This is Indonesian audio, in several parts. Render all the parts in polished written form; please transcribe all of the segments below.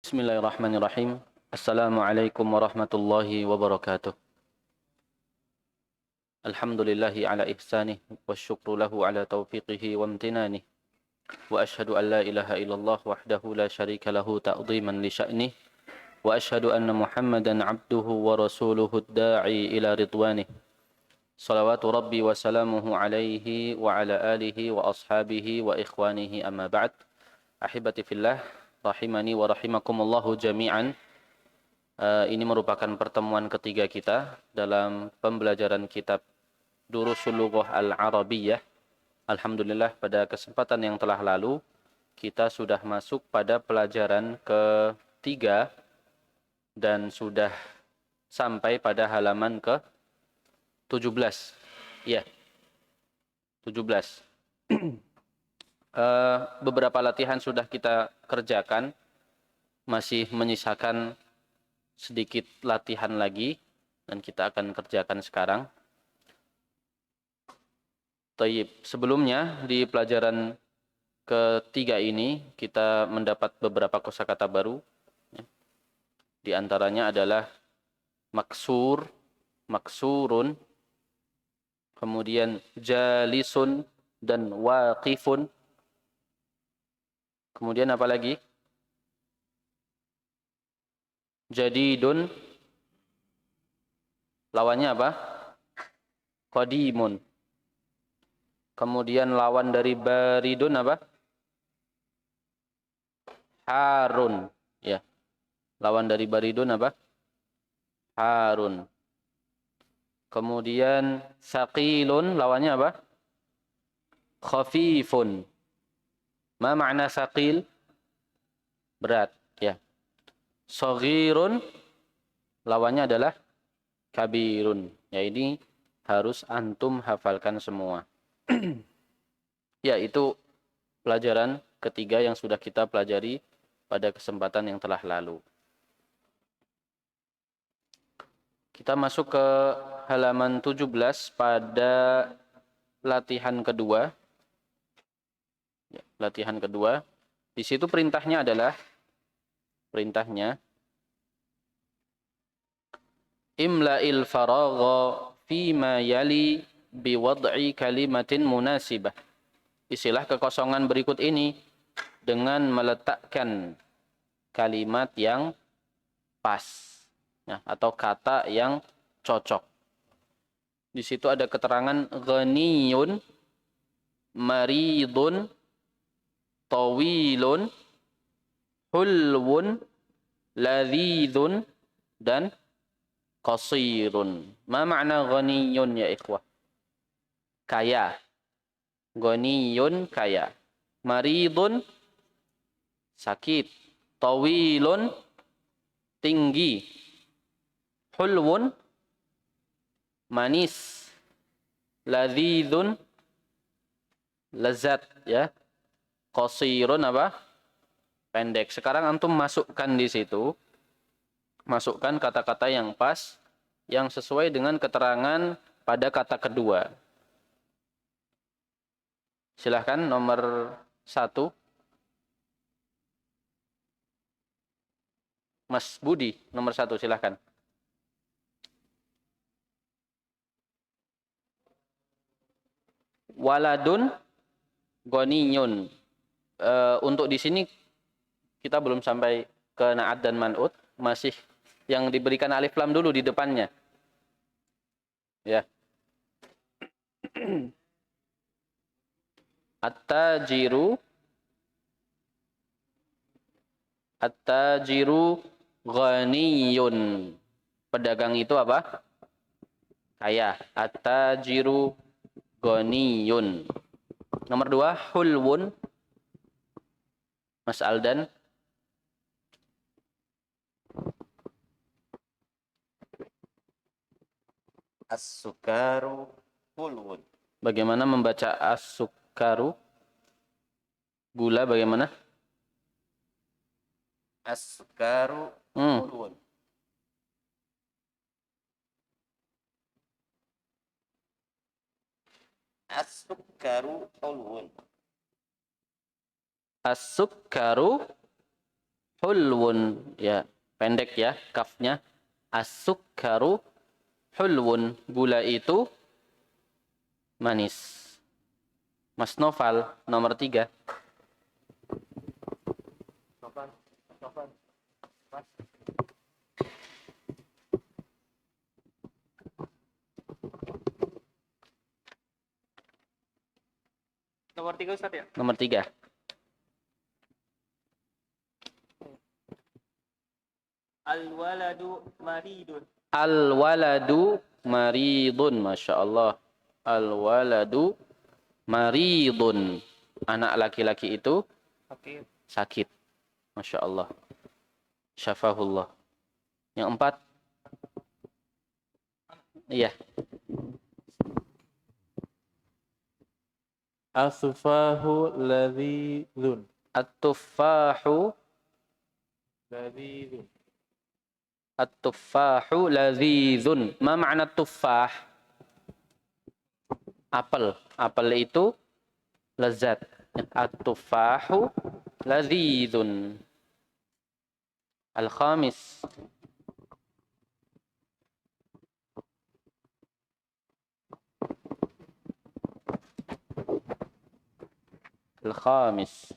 Bismillahirrahmanirrahim. Assalamualaikum warahmatullahi wabarakatuh. Alhamdulillahi ala ihsanih wa syukru lahu ala taufiqihi wa amtinanih. Wa ashhadu an la ilaha illallah wahdahu la syarika lahu ta'dhiman li sya'nih. Wa ashhadu anna Muhammadan abduhu wa rasuluhu ad-da'i ila ridwanih. Salawatu rabbi wa salamuhu alaihi wa ala alihi wa ashabihi wa ikhwanihi amma ba'd. Ahibati fillah, rahimani wa rahimakumullahu jami'an. Ini merupakan pertemuan ketiga kita dalam pembelajaran kitab Durusul Lughah Al-Arabiyyah. Alhamdulillah pada kesempatan yang telah lalu kita sudah masuk pada pelajaran ketiga dan sudah sampai pada halaman ke-17. Ya, 17. Beberapa latihan sudah kita kerjakan, masih menyisakan sedikit latihan lagi dan kita akan kerjakan sekarang. Taib. Sebelumnya di pelajaran ketiga ini kita mendapat beberapa kosakata baru. Di antaranya adalah maksur, maksurun, kemudian jalisun dan waqifun. Kemudian apa lagi? Jadidun, lawannya apa? Qadimun. Kemudian lawan dari baridun apa? Harun. Ya. Lawan dari baridun apa? Harun. Kemudian saqilun, lawannya apa? Khafifun. Ma makna saqil? Berat, ya. Shaghirun, lawannya adalah kabirun. Ya, ini harus antum hafalkan semua. Ya, itu pelajaran ketiga yang sudah kita pelajari pada kesempatan yang telah lalu. Kita masuk ke halaman 17 pada latihan kedua. Ya, latihan kedua. Di situ perintahnya imla'il faragha fima yali biwad'i kalimatin munasibah. Isilah kekosongan berikut ini dengan meletakkan kalimat yang pas, ya, atau kata yang cocok. Di situ ada keterangan ghaniyun, maridun, tawilun, hulwun, ladhidun, dan qasirun. Ma makna ghaniyun ya ikhwah? Kaya. Ghaniyun kaya. Maridun sakit. Tawilun tinggi. Hulwun manis. Ladhidun lezat, ya. Qasirun apa? Pendek. Sekarang antum masukkan di situ. Masukkan kata-kata yang pas, yang sesuai dengan keterangan pada kata kedua. Silahkan nomor 1. Mas Budi, nomor 1 silahkan. Waladun ghaniyun. Untuk di sini kita belum sampai ke na'at dan man'ut, masih yang diberikan alif lam dulu di depannya. Ya. At-tajiru ghaniyun. Pedagang itu apa? Kaya. At-tajiru ghaniyun. Nomor 2, hulwun. Mas Aldan. As-sukaru hulwun. Bagaimana membaca as-sukaru? Gula bagaimana? As-sukaru hulwun. As-sukaru hulwun. As-sukaru hulwun, ya pendek ya kafnya. As-sukkaru hulwun, gula itu manis. Mas Noval nomor 3. Nomor 3 Ustaz ya? Nomor 3. Al-waladu maridun. Al-waladu maridun, Masya Allah. Al-waladu maridun. Anak laki-laki itu Oke. sakit. Masya Allah. Syafahullah. Yang 4. Iya. As-sufahu ladhidun. At-tuffahu Ladhidun. At-tuffahu lazizun. Ma makna tuffah? Apel. Apel itu lezat. At-tuffahu lazizun. Al-khamis. Al-khamis.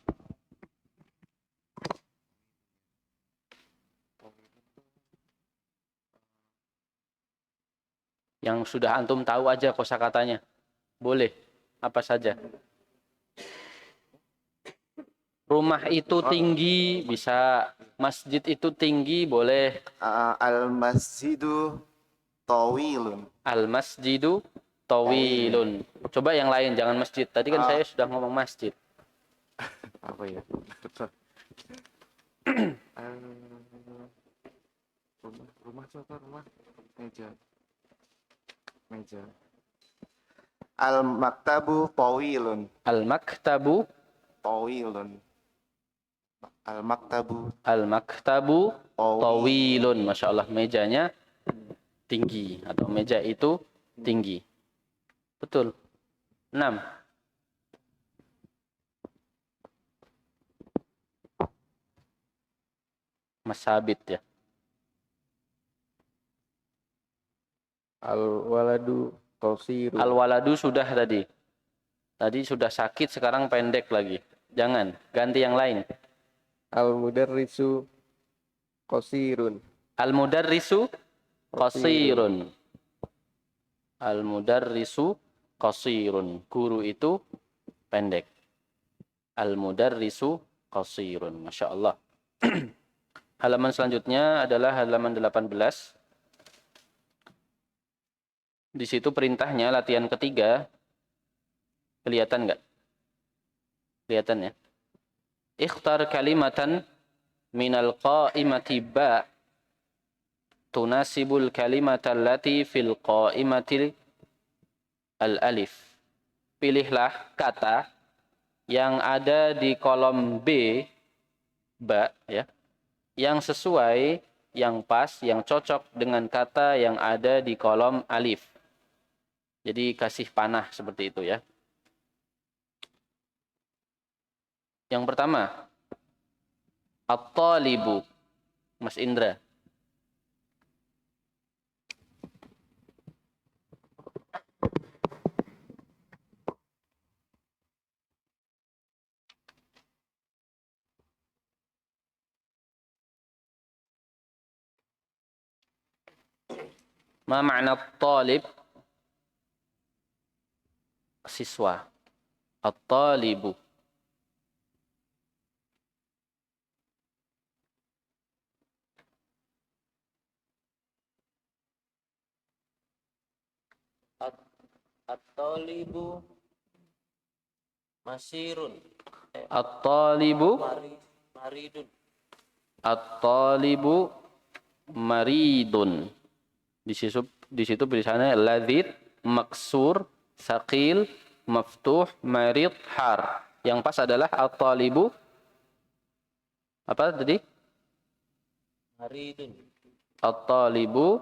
Yang sudah antum tahu aja kosakatanya. Boleh. Apa saja. Rumah itu tinggi, bisa. Masjid itu tinggi, boleh. Al-masjidu tawilun. Al-masjidu tawilun. Coba yang lain, jangan masjid. Tadi kan saya sudah ngomong masjid. Apa ya? Rumah siapa? Rumah meja. Al-maktabu tawilun. Al-maktabu Al-maktabu tawilun. Masya Allah, mejanya tinggi. Atau meja itu tinggi. Betul. 6. Mas Sabit ya. Al-waladu qasirun. Al-waladu sudah tadi. Tadi sudah sakit, sekarang pendek lagi. Jangan, ganti yang lain. Al-mudarrisu qasirun. Al-mudarrisu qasirun. Al-mudarrisu qasirun. Guru itu pendek. Al-mudarrisu qasirun. Masya Allah. Halaman selanjutnya adalah halaman 18. Di situ perintahnya latihan ketiga. Kelihatan nggak? Kelihatan ya? Ikhtar kalimatan minal qa'imati ba' tunasibul kalimata allati fil qa'imati al-alif. Pilihlah kata yang ada di kolom B, ba, ya, yang sesuai, yang pas, yang cocok dengan kata yang ada di kolom alif. Jadi kasih panah seperti itu ya. Yang pertama, at-talibu. Mas Indra. Ma makna talib? Siswa. At-talibu. At-talibu masirun. At-talibu Maridun. At-talibu maridun. Di situ tulisannya ladzid, maksur, saqil, maftuh, marid, har. Yang pas adalah at-talibu apa tadi? Maridun. At-talibu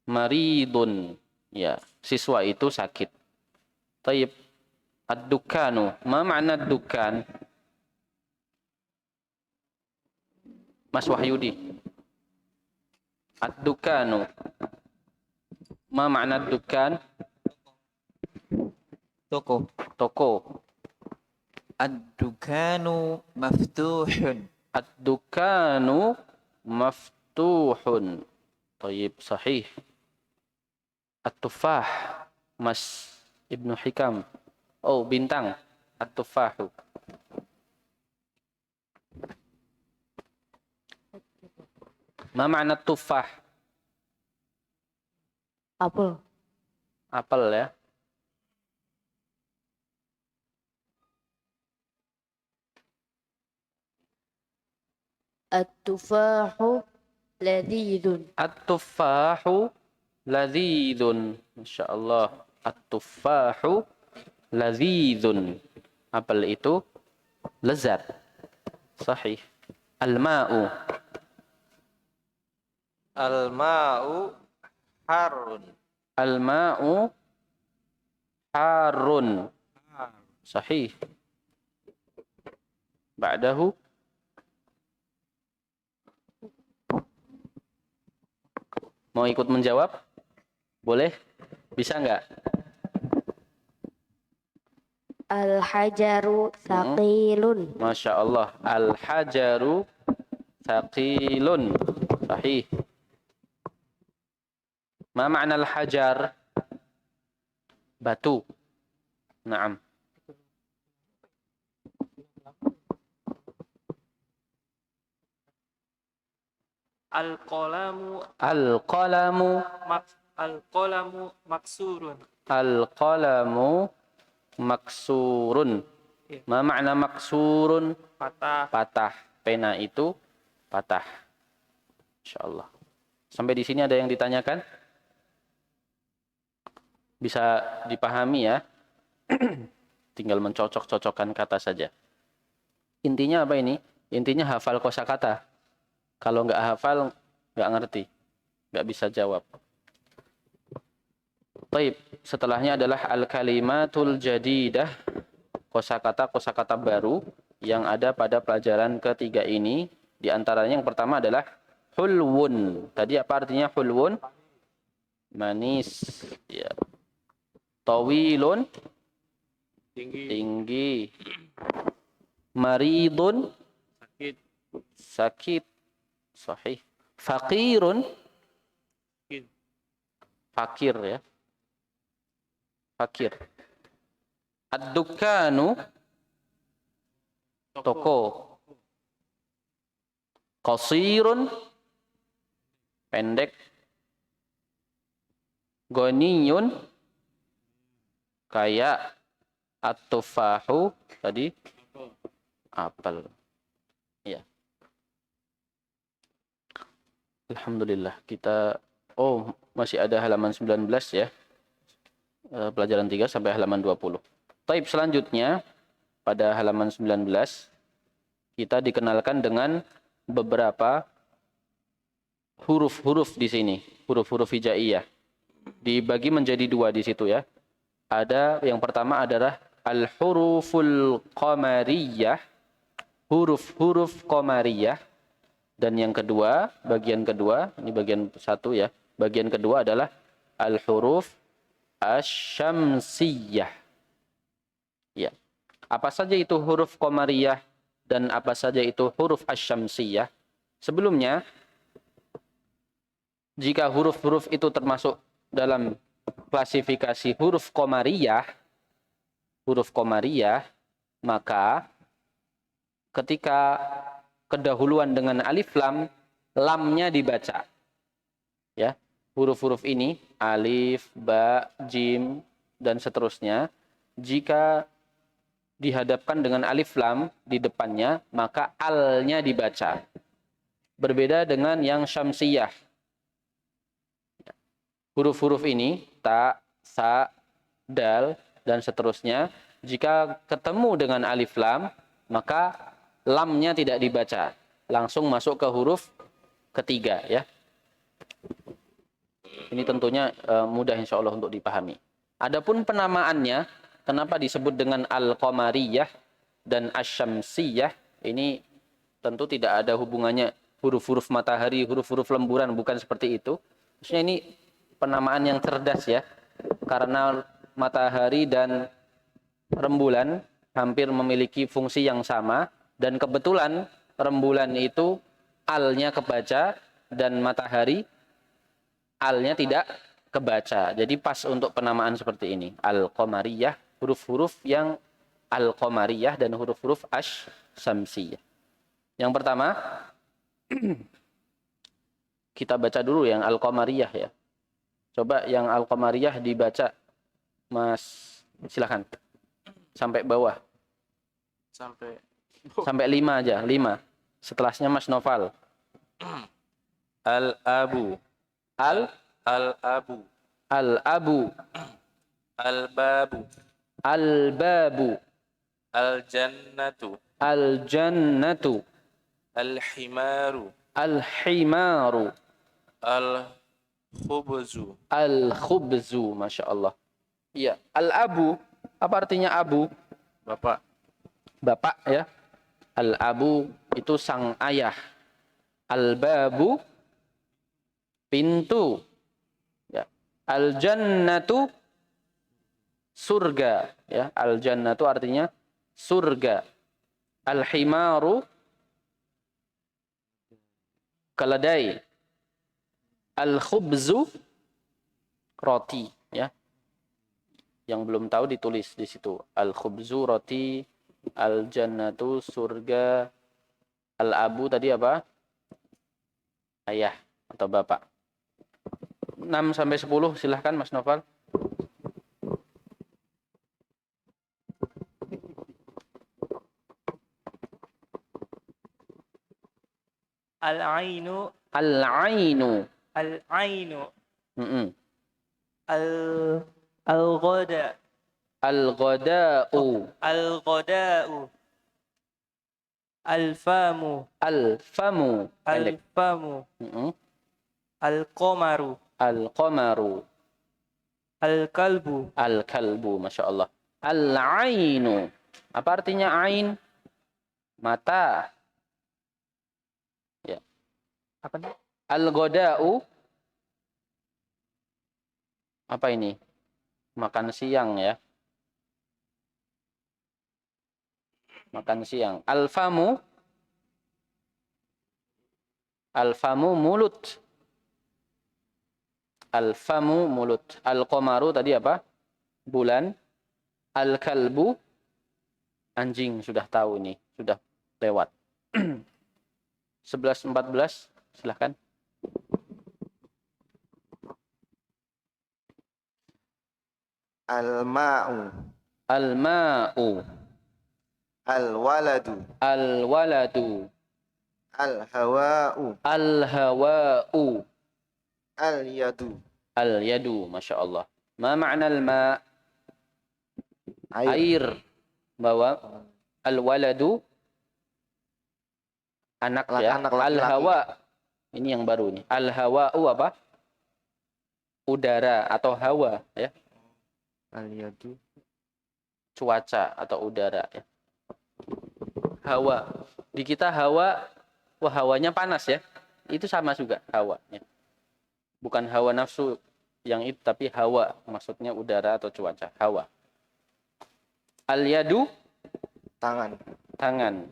maridun. Ya, siswa itu sakit. Taib. Ad-dukanu. Ma makna ad-dukan? Mas Wahyudi. Ad-dukanu. Ma makna dukan? Toko. Toko. Ad-dukanu maftuhun. Ad-dukanu maftuhun. Tayyib, sahih. At-tufah. Mas Ibnu Hikam. Oh, bintang. At-tufahu. Ma makna tufah? Apel. Apel ya. At-tufahu ladidun. At-tufahu ladzidun. Masya Allah. At-tufahu ladzidun. Apel itu lezat. Sahih. Al-ma'u. Al-ma'u harun. Al-ma'u harun. Sahih. Ba'dahu. Mau ikut menjawab? Boleh? Bisa nggak? Al-hajaru thaqilun. Masya Allah. Al-hajaru thaqilun. Sahih. Ma makna al-hajar? Batu. Naam. Al-qalamu Al-qalamu. al-qalamu maksurun. Al-qalamu maksurun. Iya. Ma makna maksurun? Patah. Patah. Pena itu patah. Insyaallah. Sampai di sini ada yang ditanyakan? Bisa dipahami ya? Tinggal mencocok-cocokkan kata saja. Intinya apa ini? Intinya hafal kosakata. Kalau nggak hafal, nggak ngerti. Nggak bisa jawab. Taib. Setelahnya adalah al-kalimatul jadidah. Kosakata baru yang ada pada pelajaran ketiga ini. Di antaranya yang pertama adalah hulwun. Tadi apa artinya hulwun? Manis. Ya. Tawilun. Tinggi. Maridun. Sakit. Sahih. Fakirun. Fakir ya. Fakir. Ad-dukanu. Toko. Qasirun. Pendek. Ghaniyun. Kaya. At-tufahu. Tadi. Apel. Ya. Alhamdulillah. Kita. Oh, masih ada halaman 19 ya. Pelajaran 3 sampai halaman 20. Taib selanjutnya. Pada halaman 19. Kita dikenalkan dengan beberapa huruf-huruf di sini. Huruf-huruf hijaiyah. Dibagi menjadi dua di situ ya. Ada yang pertama adalah al-huruful qamariyah. Huruf-huruf qamariyah. Dan yang kedua, bagian kedua, ini bagian satu ya. Bagian kedua adalah al-huruf asy-syamsiyah. Ya. Apa saja itu huruf qamariyah dan apa saja itu huruf asy-syamsiyah? Sebelumnya, jika huruf-huruf itu termasuk dalam klasifikasi huruf qamariyah, maka ketika kedahuluan dengan alif lam, lamnya dibaca. Ya, huruf-huruf ini alif, ba, jim dan seterusnya, jika dihadapkan dengan alif lam di depannya, maka alnya dibaca. Berbeda dengan yang syamsiyah. Huruf-huruf ini ta, sa, dal dan seterusnya, jika ketemu dengan alif lam, maka lamnya tidak dibaca, langsung masuk ke huruf ketiga ya. Ini tentunya mudah insya Allah untuk dipahami. Adapun penamaannya, kenapa disebut dengan al-qamariyah dan asy-syamsiyah, ini tentu tidak ada hubungannya huruf-huruf matahari, huruf-huruf lemburan, bukan seperti itu. Maksudnya ini penamaan yang cerdas ya. Karena matahari dan rembulan hampir memiliki fungsi yang sama, dan kebetulan rembulan itu alnya kebaca dan matahari alnya tidak kebaca. Jadi pas untuk penamaan seperti ini. Al-Qamariyah, huruf-huruf yang Al-Qamariyah dan huruf-huruf Asy-Syamsiyah. Yang pertama, kita baca dulu yang Al-Qamariyah ya. Coba yang Al-Qamariyah dibaca, Mas. Silakan. Sampai bawah. Sampai 5 aja, 5. Setelahnya Mas Noval. Al-abu. Al-abu. Al-abu. Al-babu. Al-babu. Al-jannatu. Al-jannatu. Al-himaru. Al-himaru. Al-khubzu. Al-khubzu. Masya Allah. Iya. Al-abu. Apa artinya abu? Bapak. Bapak ya. Al-abu itu sang ayah. Al-babu pintu. Ya. Al-jannatu surga ya. Al-jannatu artinya surga. Al-himaru keledai. Al-khubzu roti ya. Yang belum tahu ditulis di situ. Al-khubzu roti, al-jannatu surga, al-abu tadi apa? Ayah atau bapak. 6 sampai 10 silahkan Mas Noval. Al-ainu. Al-ainu. Al-ainu. Mm-mm. Al-ghada. Al-ghada'u. Al-ghada'u. Al-famu. Al-famu. Pendek. Al-famu. Mm-mm. Al-qamaru. Al-qamaru. Al-kalbu. Al-kalbu. Masya Allah. Al-ainu. Apa artinya ain? Mata. Ya. Apa nih? Al-ghada'u. Apa ini? Makan siang ya. Makan siang. Al-famu. Al-famu mulut. Al-famu mulut. Al-qamaru tadi apa? Bulan. Al-kalbu anjing, sudah tahu ini, sudah lewat. 11 14 silahkan. Al-ma'u. Al-ma'u. Al-waladu. Al-waladu. Al-hawa'u. Al-hawa'u. Al-yadu. Al-yadu. Masya Allah. Ma ma'na al-ma'? Air. Bahwa al-waladu anak ya. Anak laki-laki. Al-hawa. Ini yang baru nih. Al-hawa'u apa? Udara atau hawa ya. Al-yadu. Cuaca atau udara ya. Hawa. Di kita hawa, wah hawanya panas ya. Itu sama juga hawa ya. Bukan hawa nafsu yang itu, tapi hawa, maksudnya udara atau cuaca, hawa. Al-yadu, Tangan. tangan.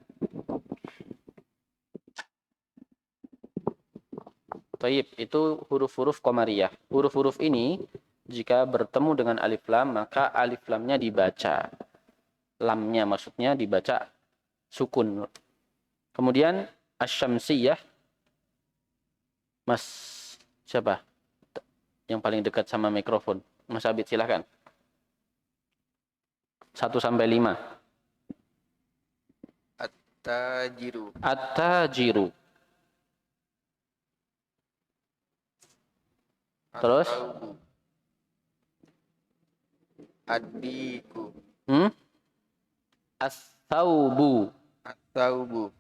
Thayyib, itu huruf-huruf qamariyah. Huruf-huruf ini jika bertemu dengan alif lam, maka alif lamnya dibaca. Lamnya maksudnya dibaca sukun. Kemudian asy-syamsiyah. Mas siapa? Yang paling dekat sama mikrofon. Mas Abid silahkan. 1 sampai 5. At-tajiru. At-tajiru. Terus? At-taubu. Ad-diku. As-thawbu. At-taubu.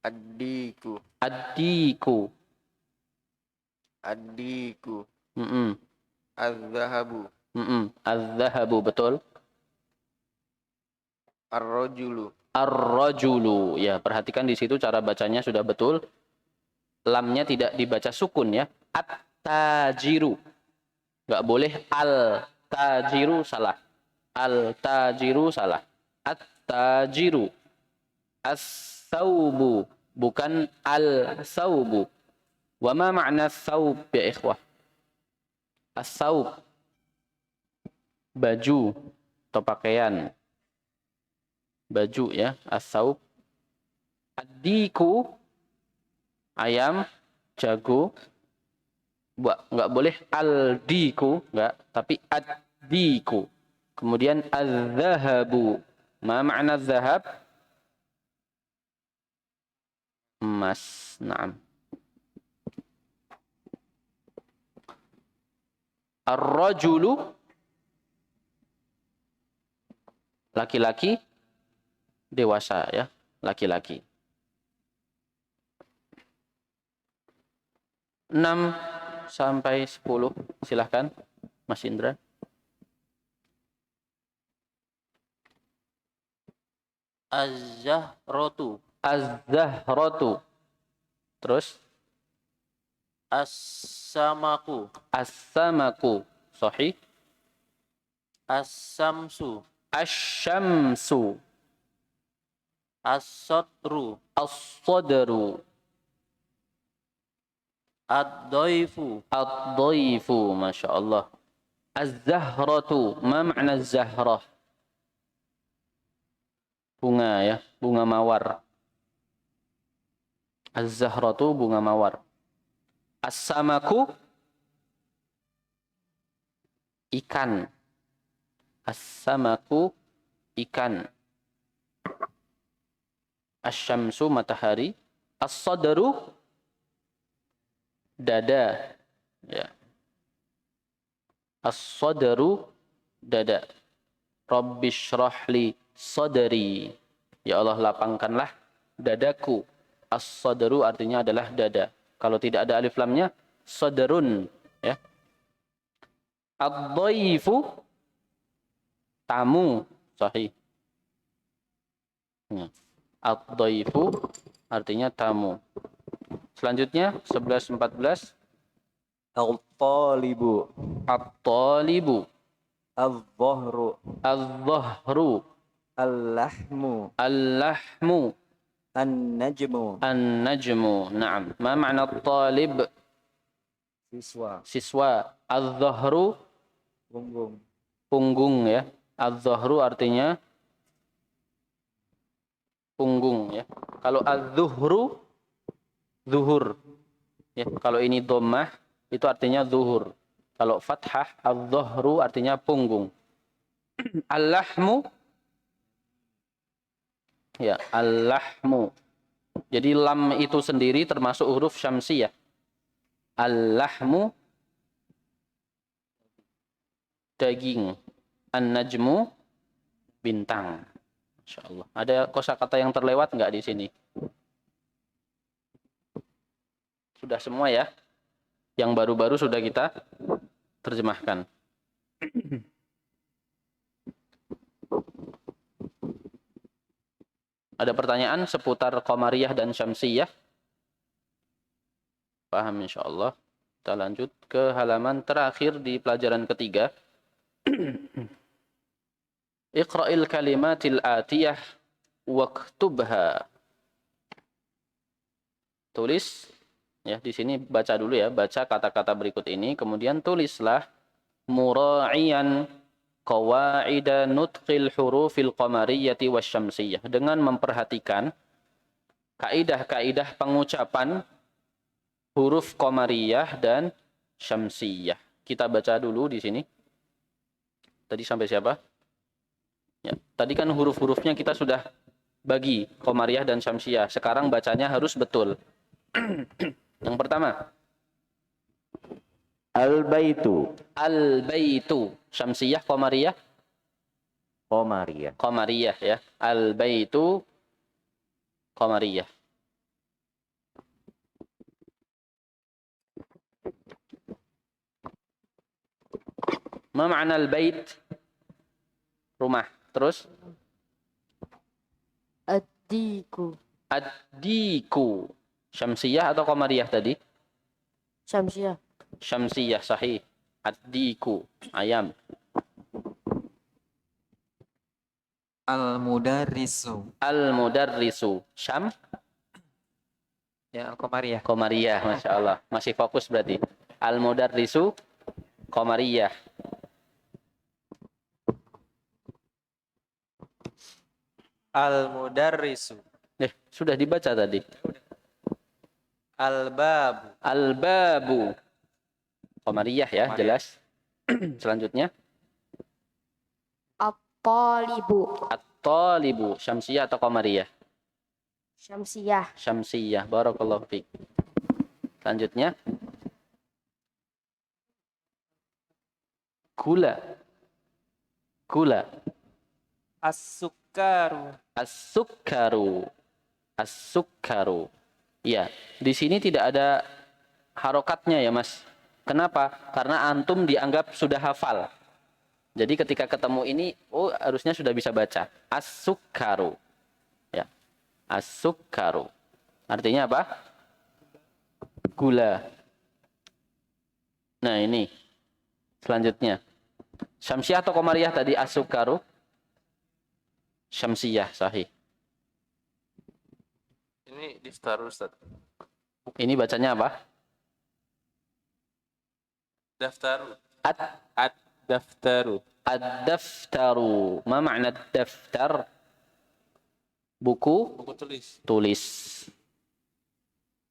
Ad-diku. Ad-diku. Ad-diku. Az-zahabu. Az-zahabu, betul. Ar-rajulu. Ar-rajulu. Ya, perhatikan di situ cara bacanya sudah betul. Lamnya tidak dibaca sukun ya. At-tajiru. Enggak boleh al-tajiru, salah. Al-tajiru salah. At-tajiru. As-saubu, bukan al-saubu. Wa ma ma'na saub ya ikhwah? As-saub, baju atau pakaian. Baju ya, as-saub. Ad-diku, ayam, jago. Enggak boleh al-diku, enggak, tapi ad-diku. Kemudian az-zahabu. Ma ma'na az-zahab? Emas. Naam. Ar-rajulu, laki-laki dewasa ya, laki-laki. 6 sampai 10, silahkan Mas Indra. Az-zahratu. Az-zahratu. Terus As-samaku. as-samaku. Sahih. As-samsu. Asy-syamsu. As-sadru. As-sadru. Ad-dhaifu. Ad-dhaifu. Masya Allah. Az-zahratu. Ma makna az-zahrah? Bunga ya, bunga mawar. Az-zahratu, bunga mawar. As-samaku, ikan. As-samaku, ikan. Asy-syamsu, matahari. As-sadru, dada. Ya. As-sadru, dada. Rabbishrahli sadri. Ya Allah, lapangkanlah dadaku. As-sadru artinya adalah dada. Kalau tidak ada alif lamnya, sadrun ya. Ad-dhaifu, tamu. Sahih. Ya. Ad-dhaifu artinya tamu. Selanjutnya 11 14. Al-talibu. At-talibu. Al-dhahru. Al-dhahru. Al-lahmu. Al-lahmu. An-najmu. An-najmu. Naam. Ma makna at-talib? Siswa. Siswa. Al-dhahru, Punggung. punggung ya. Al-dhahru artinya punggung ya. Kalau al-dhuhru, zuhur. Ya, kalau ini dhammah itu artinya zuhur. Kalau fathah, al-dhahru artinya punggung. Al-lahmu, ya, al-lahmu. Jadi lam itu sendiri termasuk huruf syamsiyah. Al-lahmu, daging. An-najmu, bintang. Masya Allah. Ada kosakata yang terlewat nggak di sini? Sudah semua ya? Yang baru-baru sudah kita terjemahkan. Ada pertanyaan seputar Qamariyah dan Syamsiyah? Paham insyaallah. Kita lanjut ke halaman terakhir di pelajaran ketiga. Iqra'il kalimatil atiyah waktubha. Tulis ya, di sini baca dulu ya, baca kata-kata berikut ini, kemudian tulislah mura'iyan qawaida nutqil hurufil qamariyyati wasyamsiyyah, dengan memperhatikan kaidah-kaidah pengucapan huruf qamariyah dan syamsiyah. Kita baca dulu di sini. Tadi sampai siapa? Ya, tadi kan huruf-hurufnya kita sudah bagi qamariyah dan syamsiyah. Sekarang bacanya harus betul. Yang pertama, Al-baitu. al-baitu. Syamsiyah, qamariyah? Qamariyah. Qamariyah ya. Al-baitu qamariyah. Ma ma'na al-bait? Rumah. Terus? Diku. Ad-diku. Syamsiyah atau qamariyah tadi? Syamsiah. Syamsiyah sahih. Ad-diku. Ayam. Al-mudarrisu. Al-mudarrisu. Ya, Al-Qamariyah. Qamariyah, Masya Allah. Masih fokus berarti. Al-mudarrisu, qamariyah. Al-mudarrisu. Sudah dibaca tadi. Al-babu. Al-babu. Qamariyah ya, Qamariyah. jelas. Selanjutnya. At-talibu. At-talibu. Syamsiyah atau qamariyah? Syamsiah. Syamsiyah. Barakallahu fiik. Selanjutnya. Gula. Gula. As-sukkaru. As-sukkaru. As-sukkaru. Ya, di sini tidak ada harokatnya ya, Mas. Kenapa? Karena antum dianggap sudah hafal. Jadi ketika ketemu ini, harusnya sudah bisa baca. As-sukkaru. Ya. As-sukkaru. Artinya apa? Gula. Nah, ini. Selanjutnya. Syamsiyah atau qamariyah tadi as-sukkaru? Syamsiyah, sahih. Ini diftar Ustaz. Ini bacanya apa? Daftaru. Ad Ad-daftaru. ad-daftaru. Ma makna daftar? Buku Buku tulis. tulis.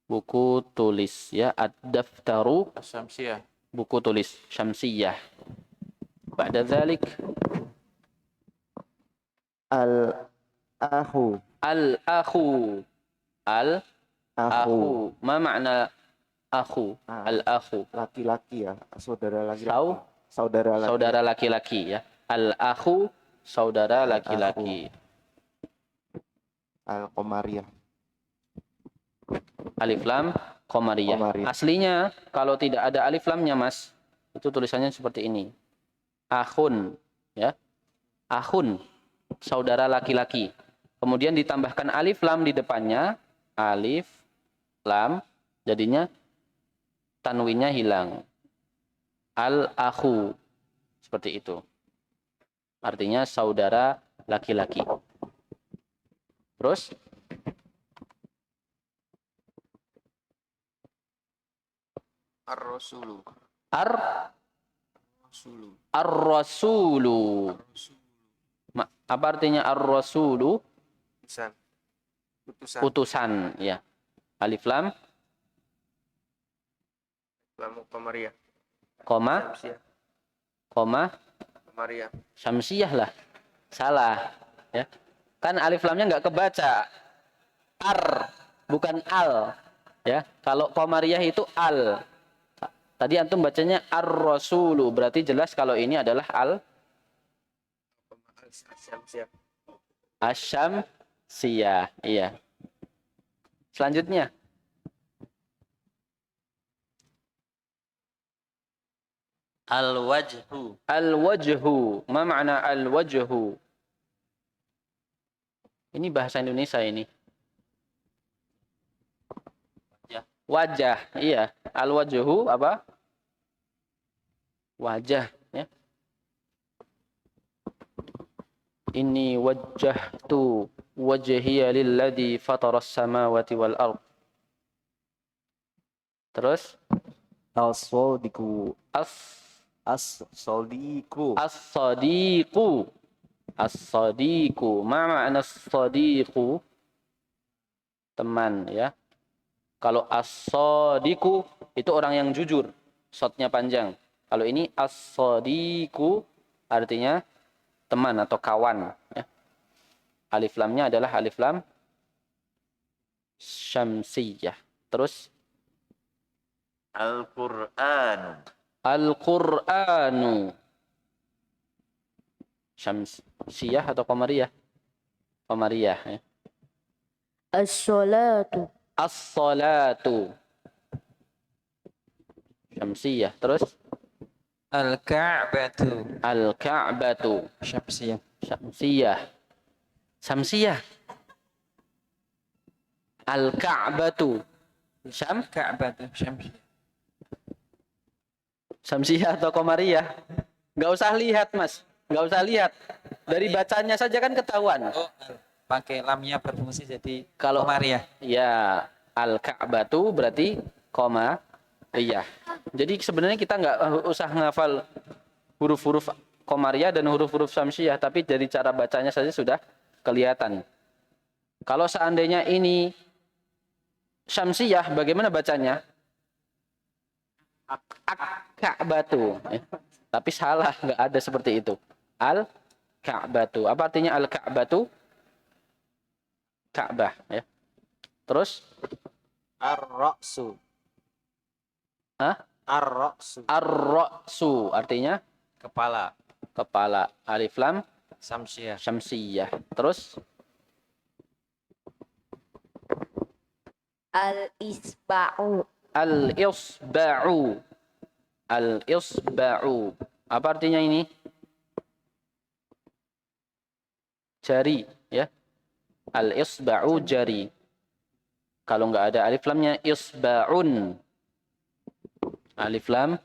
Buku tulis ya, ad-daftaru, As-syamsiyah. buku tulis, syamsiyah. Ba'da dzalik Al-akhu. al-akhu. Akhu. Al-akhu. Ma makna akhu? Ah, Al-akhu. laki-laki ya, saudara laki-laki. Sau- Saudara laki. Saudara laki-laki ya. Al-akhu, saudara laki-laki. Al-qamariyah. Alif lam qamariyah. Qamariyah. Aslinya kalau tidak ada alif lamnya, Mas, itu tulisannya seperti ini. Akhun, ya. Akhun, saudara laki-laki. Kemudian ditambahkan alif lam di depannya, alif lam, jadinya tanwinnya hilang. Al-akhu. Seperti itu. Artinya saudara laki-laki. Terus Ar-rasulu. ar-rasulu. Rasulu. Apa artinya ar-rasulu? Utusan. Utusan. Utusan, ya. Alif lam, Lamu Qamariyah. koma, Syamsiyah. koma, Qamariyah. syamsiyah lah. Salah, ya. Kan alif lamnya nggak kebaca. Ar, bukan al. Ya, kalau qamariyah itu al. Tadi antum bacanya ar-rasulu, berarti jelas kalau ini adalah Syamsiyah. asyamsiyah. Iya. Selanjutnya. Al-wajhu. Al-wajhu. Ma makna al-wajhu? Ini bahasa Indonesia ini. Wajah. Wajah, iya. Al-wajhu apa? Wajah, ya. Inni wajjahtu wajhiya lilladzi fataras samawati wal ard. Terus As-sadiqu. as As-sadiqu. as-sadiqu. As-sadiqu. Ma makna as-sadiqu? Teman, ya. Kalau as-sadiqu itu orang yang jujur, shotnya panjang. Kalau ini as-sadiqu artinya teman atau kawan, ya. Alif lamnya adalah alif lam syamsiyah. Terus Al-Qur'anu. Al-Qur'anu. Syamsiyah atau qamariyah? Qamariyah, ya. As-salatu. As-salatu. Syamsiyah. Terus Al-Ka'batu. Al-Ka'batu. Syamsiyah. Syamsiyah. Syamsiyah. Al-Ka'batu. Ka'bah Syamsiyah. Syamsiyah atau Qamariyah? Nggak usah lihat, Mas. Nggak usah lihat. Dari bacanya saja kan ketahuan. Oh, pakai lamnya berfungsi jadi Kalau Qamariyah. ya Al-Ka'batu berarti Qamariyah. Jadi sebenarnya kita nggak usah ngafal huruf-huruf Qamariyah dan huruf-huruf Syamsiyah, tapi dari cara bacanya saja sudah kelihatan. Kalau seandainya ini Syamsiyah, bagaimana bacanya? Ka'batu. Tapi salah, nggak ada seperti itu. Al-Ka'batu. Apa artinya Al-Ka'batu? Ka'bah. Ya. Terus? Ar-ra'su. Hah? Ar-ra'su. Ar-Ra'su. Artinya? Kepala. Kepala. Alif Lam. Syamsiyah. Syamsiyah. Terus? Al-isba'u. Al-isba'u. Al-isba'u. Apa artinya ini? Jari, ya. Al-isba'u jari. Kalau nggak ada alif lamnya, isba'un. Alif lam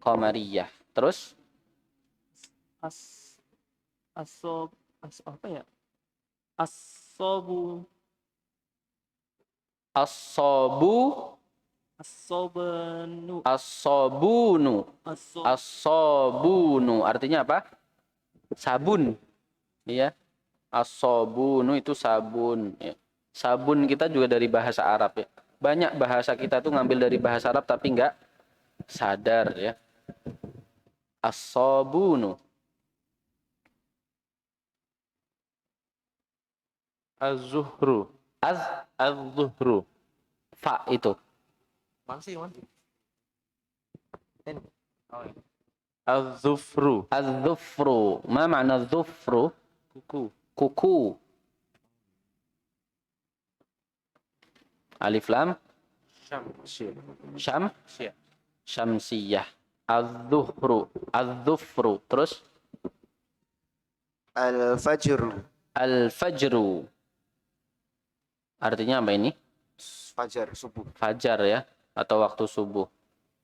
qamariyah. Terus? Apa ya? As-sobu. As-sobu. As-sobanu. As-sobunu. As-sobunu. Artinya apa? Sabun. Iya. As-sobunu itu sabun. Ya. Sabun kita juga dari bahasa Arab. Ya. Banyak bahasa kita tuh ngambil dari bahasa Arab tapi nggak sadar. Ya. As-sobunu. Az-Zuhru. Az-Zuhru. Fa itu. Mana sih, Man? Az-Zufru. Az-zufru. Ma makna zufru? Kuku. Kuku. Alif lam. Syamsiyah. Syam. Syamsiyah. Az-zuhru. Az-zufru. Terus? Al-fajru. Al-fajru. Artinya apa ini? Fajar, subuh. Fajar ya. Atau waktu subuh.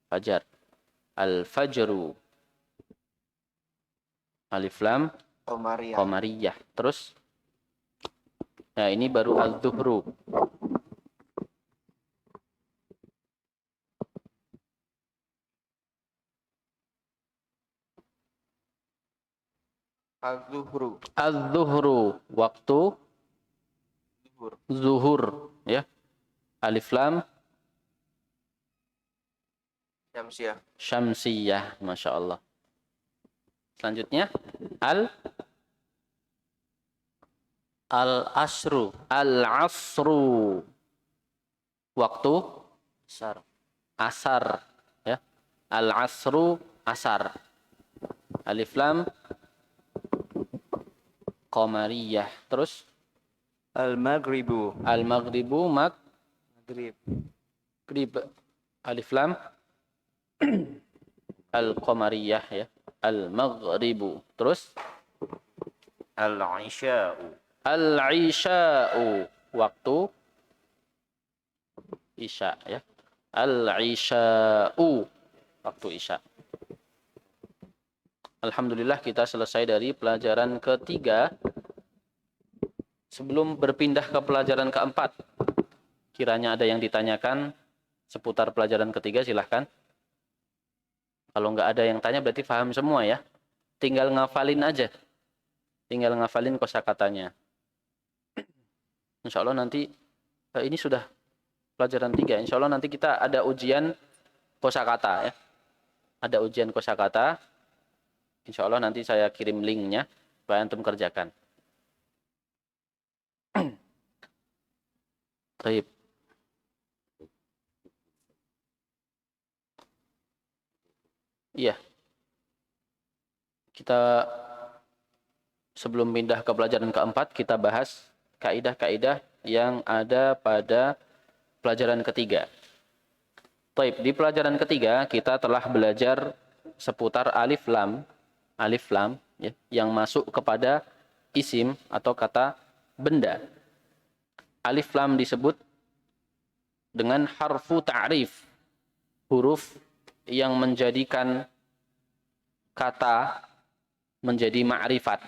Fajar. Al-fajru. Alif lam. Qamariyah. Qamariyah. Terus? Nah ini baru al-zuhru. Az-zuhru. Az-zuhru. Waktu zuhur. Ya. Alif lam. Syamsiyah. Syamsiyah. Masya Allah. Selanjutnya. Al-asru. Al-asru. Waktu asar. Ya. Al-asru. Asar. Alif lam. Qamariyah. Terus. Al-maghribu. Al-maghribu. Maghrib. Maghrib. Alif lam. Al-qamariyah ya. Al-maghribu. Terus Al-Isya'u. al-isya'u. Waktu isya ya. Al-isya'u. Waktu isya. Alhamdulillah kita selesai dari pelajaran ketiga. Sebelum berpindah ke pelajaran keempat, kiranya ada yang ditanyakan seputar pelajaran ketiga, silahkan. Kalau nggak ada yang tanya berarti paham semua ya. Tinggal ngafalin aja. Tinggal ngafalin kosakatanya. Insya Allah nanti, ini sudah pelajaran 3. Insya Allah nanti kita ada ujian kosakata ya. Ada ujian kosakata. Insya Allah nanti saya kirim linknya supaya antum kerjakan. Baik. Iya. Kita sebelum pindah ke pelajaran keempat, kita bahas kaidah-kaidah yang ada pada pelajaran ketiga. Baik, di pelajaran ketiga kita telah belajar seputar alif lam ya, yang masuk kepada isim atau kata benda. alif lam disebut dengan harfu ta'rif, huruf yang menjadikan kata menjadi ma'rifat.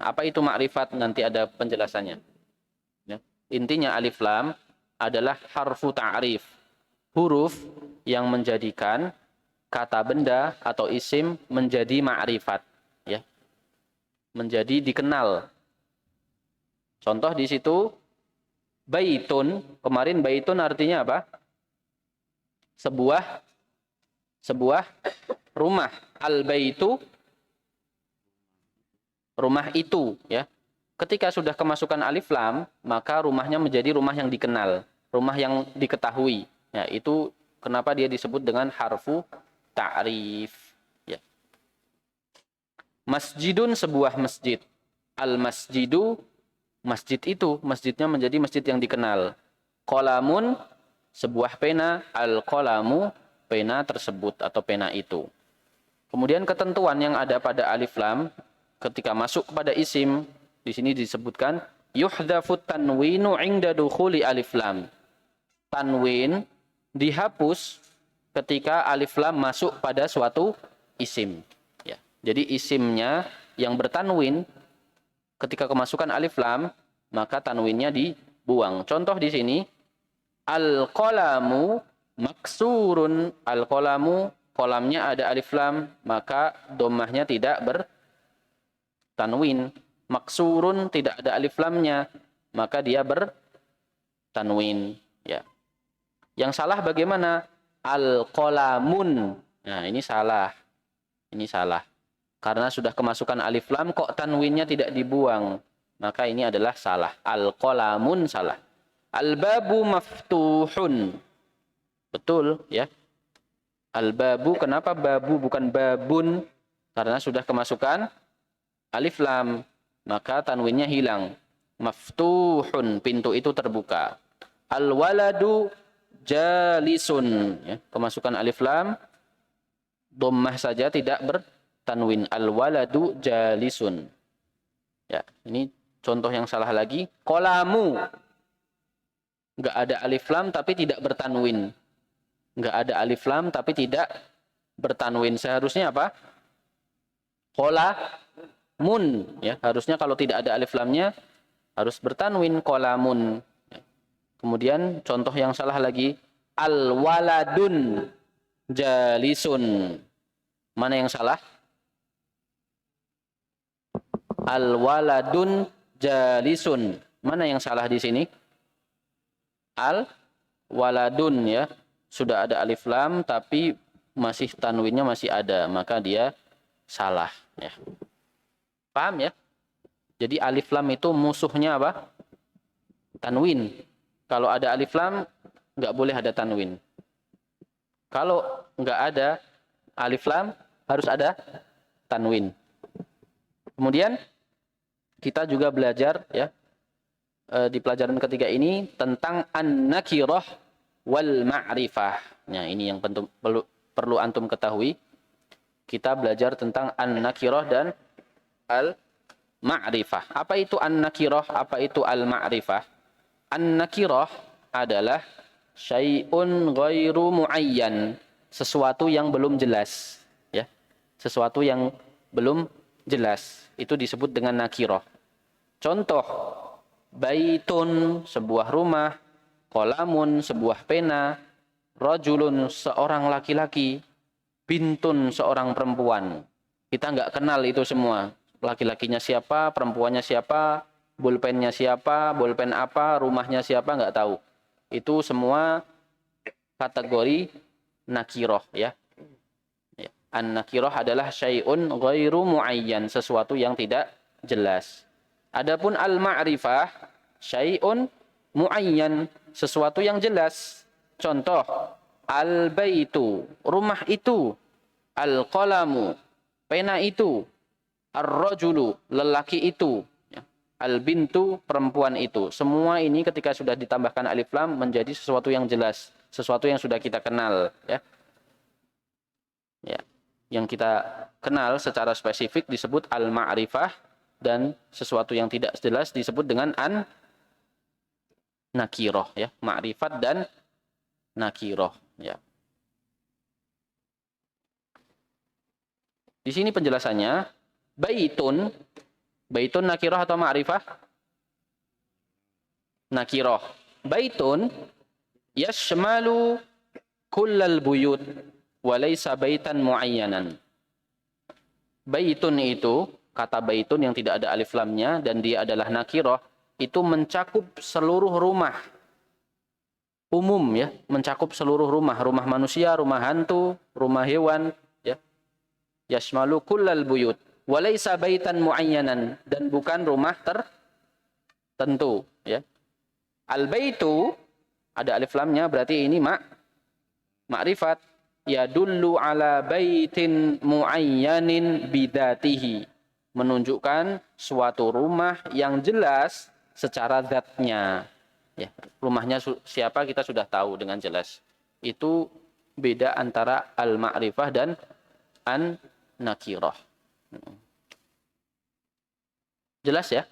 Apa itu ma'rifat? Nanti ada penjelasannya. Ya. Intinya alif lam adalah harfu ta'rif, huruf yang menjadikan kata benda atau isim menjadi ma'rifat, ya. Menjadi dikenal. Contoh di situ baitun, kemarin baitun artinya apa? Sebuah rumah. Al-baitu, rumah itu, ya. Ketika sudah kemasukan alif lam, maka rumahnya menjadi rumah yang dikenal, rumah yang diketahui. Ya, itu kenapa dia disebut dengan harfu ta'rif, ya. Masjidun, sebuah masjid. Al-masjidu, masjid itu, masjidnya menjadi masjid yang dikenal. Qalamun, sebuah pena. Al-qalamu, pena tersebut atau pena itu. Kemudian ketentuan yang ada pada alif lam ketika masuk kepada isim, di sini disebutkan yuhdhafut tanwinu 'inda dukhuli alif lam. Tanwin dihapus ketika alif lam masuk pada suatu isim, ya. Jadi isimnya yang bertanwin ketika kemasukan alif lam, maka tanwinnya dibuang. Contoh di sini al-qalamu maksurun. Al-qalamu, kolamnya ada alif lam, maka dhammahnya tidak bertanwin. Maksurun, tidak ada alif lamnya, maka dia bertanwin, ya. Yang salah bagaimana? Al-qalamun. Nah, ini salah. Ini salah. Karena sudah kemasukan alif lam kok tanwinnya tidak dibuang, maka ini adalah salah. Al-qalamun salah. Al-babu maftuhun. Betul, ya. Al-babu, kenapa babu bukan babun? Karena sudah kemasukan alif lam, maka tanwinnya hilang. Maftuhun, pintu itu terbuka. Al-waladu jalisun, ya. Kemasukan alif lam, dhammah saja tidak bertanwin. Al-waladu jalisun. Ya, ini contoh yang salah lagi. Qalamu, enggak ada alif lam tapi tidak bertanwin. Enggak ada alif lam tapi tidak bertanwin. Seharusnya apa? Qalamun, ya. Harusnya kalau tidak ada alif lamnya harus bertanwin, qalamun. Kemudian contoh yang salah lagi, al-waladun jalisun. Mana yang salah? Al-waladun jalisun. Mana yang salah di sini? Al-waladun, ya. Sudah ada alif lam tapi masih tanwinnya masih ada, maka dia salah, ya. Paham, ya? Jadi alif lam itu musuhnya apa? Tanwin. Kalau ada alif lam nggak boleh ada tanwin. Kalau nggak ada alif lam harus ada tanwin. Kemudian kita juga belajar, ya, di pelajaran ketiga ini tentang an-nakirah wal ma'rifah. Nah, ini yang perlu antum ketahui. Kita belajar tentang an-nakirah dan al-ma'rifah. Apa itu an-nakirah? Apa itu al-ma'rifah? An-nakirah adalah syai'un ghairu muayyan, sesuatu yang belum jelas, ya. Sesuatu yang belum jelas itu disebut dengan nakirah. Contoh, baitun, sebuah rumah. Qalamun, sebuah pena. Rajulun, seorang laki-laki. Bintun, seorang perempuan. Kita nggak kenal itu semua. Laki-lakinya siapa, perempuannya siapa, bolpennya siapa, bolpen apa, rumahnya siapa, nggak tahu. Itu semua kategori nakirah, ya. An-nakirah adalah syai'un ghairu muayyan, sesuatu yang tidak jelas. Adapun al-ma'rifah, syai'un muayyan, sesuatu yang jelas. Contoh, al-baitu, rumah itu. Al-qalamu, pena itu. Ar-rajulu, lelaki itu. Al-bintu, perempuan itu. Semua ini ketika sudah ditambahkan alif lam menjadi sesuatu yang jelas, sesuatu yang sudah kita kenal, ya. Ya. Yang kita kenal secara spesifik disebut al-ma'rifah, dan sesuatu yang tidak jelas disebut dengan nakiroh ya, ma'rifat dan nakiroh ya. Di sini penjelasannya, baitun, baitun nakiroh atau ma'rifah? Nakiroh. Baitun yashmalu kullal buyut wa laysa baitan muayyanan. Baitun itu, kata baitun yang tidak ada alif lamnya dan dia adalah nakiroh, itu mencakup seluruh rumah. Umum ya, mencakup seluruh rumah, rumah manusia, rumah hantu, rumah hewan, ya. Yashmalu kullal buyut wa laysa baitan muayyanan, dan bukan rumah tertentu, ya. Al-baitu ada alif lamnya, berarti ini ma'rifat, yadullu ala baitin muayyanin bidatihi, menunjukkan suatu rumah yang jelas secara zatnya. Ya, rumahnya siapa kita sudah tahu dengan jelas. Itu beda antara al-ma'rifah dan an-nakirah. Jelas ya?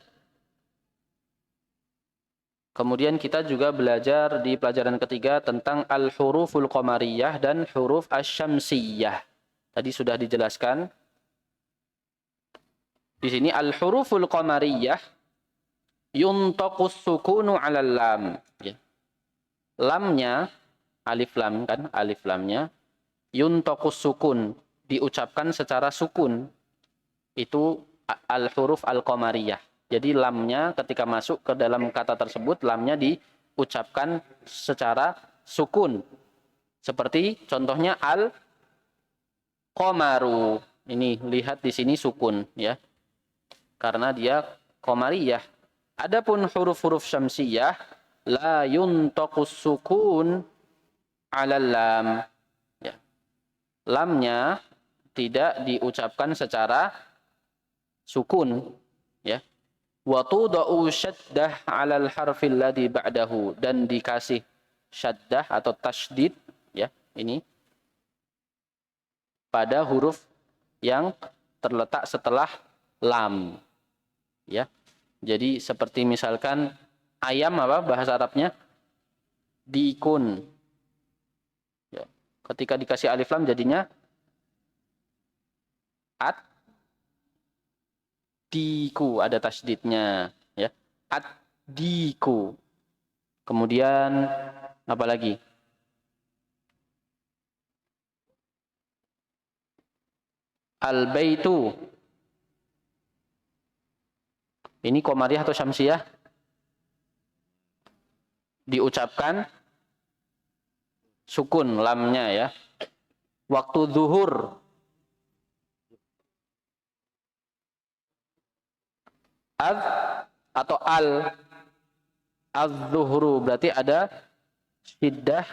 Kemudian kita juga belajar di pelajaran ketiga tentang al-huruful qamariyah dan huruf asy-syamsiyah. Tadi sudah dijelaskan. Di sini al-huruful qamariyah yuntaqus sukunu 'alal lam, ya. Lamnya alif lam kan, alif lamnya yuntaqus sukun, diucapkan secara sukun. Itu al-huruf al-qamariyah. Jadi lamnya ketika masuk ke dalam kata tersebut, lamnya diucapkan secara sukun. Seperti contohnya al-qamaru. Ini lihat di sini sukun ya. Karena dia qamariyah. Adapun huruf-huruf syamsiyah la yuntaqus sukun 'alal lam. Ya. Lamnya tidak diucapkan secara sukun ya. Wa tudau syaddah 'alal harfil ladzi ba'dahu, dan dikasih syaddah atau tasydid ya, ini pada huruf yang terletak setelah lam ya. Jadi seperti misalkan ayam, apa bahasa Arabnya? Dikun ya. Ketika dikasih alif lam jadinya diku, ada tasydidnya ya, diku. Kemudian apa lagi? Al-baitu, ini qamariyah atau syamsiyah? Diucapkan sukun lamnya ya. Waktu zuhur, atau az-zuhru, berarti ada syiddah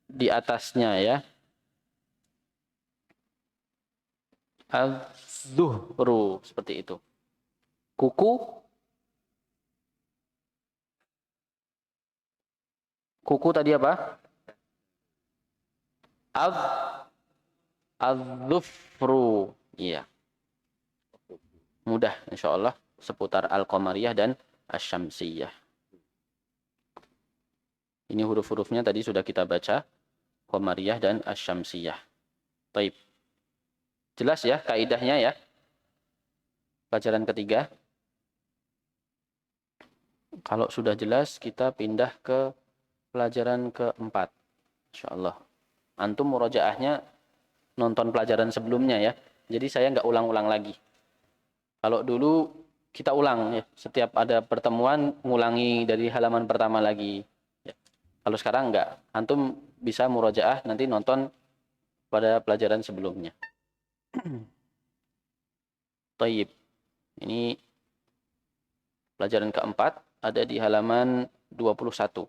di atasnya ya. Az-zuhru, seperti itu. Kuku tadi apa? Az-zufru. Iya. Mudah insyaallah seputar al-qamariyah dan asy-syamsiyah. Ini huruf-hurufnya tadi sudah kita baca, qamariyah dan asy-syamsiyah. Baik. Jelas ya kaidahnya ya? Pelajaran ketiga. Kalau sudah jelas, kita pindah ke pelajaran keempat. Insyaallah. Antum murojaahnya nonton pelajaran sebelumnya ya. Jadi saya nggak ulang-ulang lagi. Kalau dulu kita ulang ya, setiap ada pertemuan ngulangi dari halaman pertama lagi ya. Kalau sekarang enggak, antum bisa murojaah nanti nonton pada pelajaran sebelumnya. Taib. Ini pelajaran keempat, ada di halaman 21.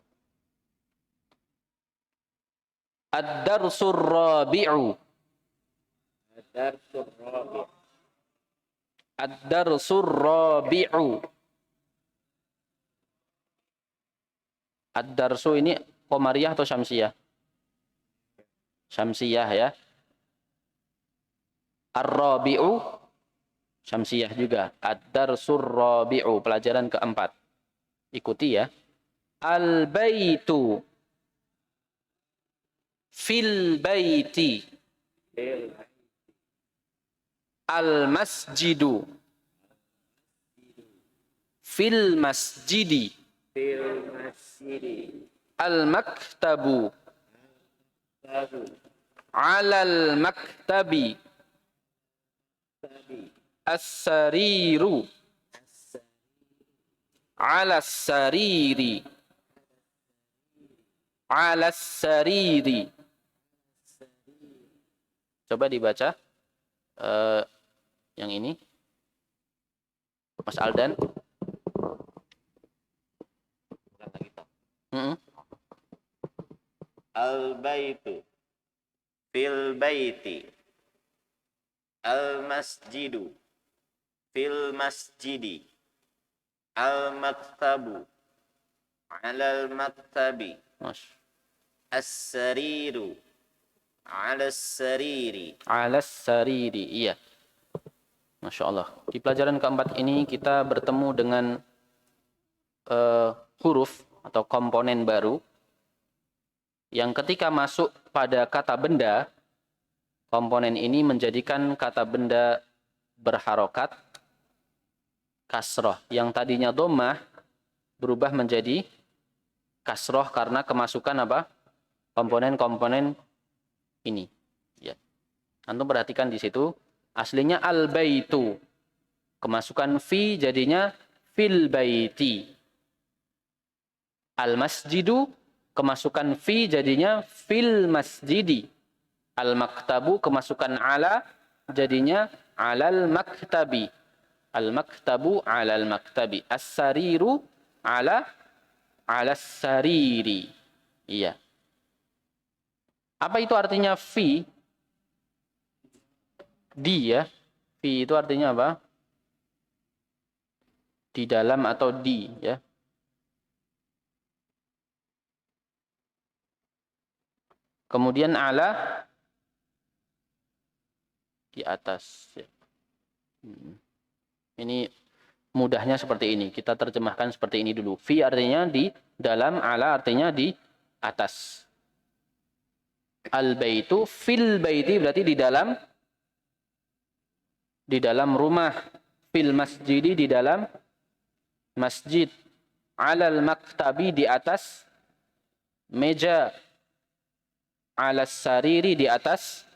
Ad-darsur rabi'u. Ad-darsur rabi'. Ad-darsur rabi'u. Ad-darsu ini qamariyah atau syamsiyah? Syamsiyah ya. Ar-rabi'u syamsiyah juga. Ad-darsur rabi'u, pelajaran keempat. Ikuti ya. Al-baitu. Fil baiti. Al-masjidu. Fil masjidi. Al-maktabu. Alal maktabi. As-sariru. Alas sariri. Alas sariri. Coba dibaca yang ini. Mas Aldan. Al-baitu. Fil baiti. Al-masjidu. Fil masjidi. Al-maktabu. Alal maktabi. Mas. As-sariru. Alas sariri. Alas sariri. Iya. Masya Allah. Di pelajaran keempat ini kita bertemu dengan huruf atau komponen baru yang ketika masuk pada kata benda, komponen ini menjadikan kata benda berharokat kasroh. Yang tadinya dhammah berubah menjadi kasroh karena kemasukan apa? Komponen-komponen ini. Ya. Antum perhatikan di situ. Aslinya al-baitu. Kemasukan fi jadinya fil baiti. Al-masjidu. Kemasukan fi jadinya fil masjidi. Al-maktabu. Kemasukan ala jadinya alal maktabi. Al-maktabu alal maktabi. As-sariru ala sariri. Iya. Apa itu artinya fi? Di ya. Fi itu artinya apa? Di dalam atau di ya. Kemudian ala di atas ya. Ini mudahnya seperti ini. Kita terjemahkan seperti ini dulu. Fi artinya di dalam, ala artinya di atas. Al-baitu fil baiti berarti di dalam rumah. Fil masjidi di dalam masjid. Alal maktabi di atas meja. Alas sariri di atas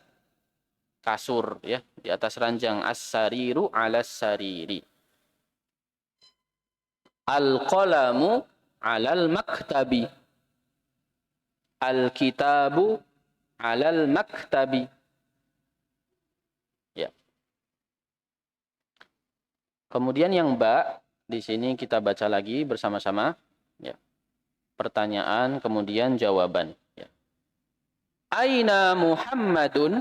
kasur ya, di atas ranjang. As-sariru alas sariri. Al-qalamu alal maktabi. Al-kitabu alal maktabi. Ya. Kemudian yang ba di sini kita baca lagi bersama-sama ya. Pertanyaan kemudian jawaban ya. Aina Muhammadun?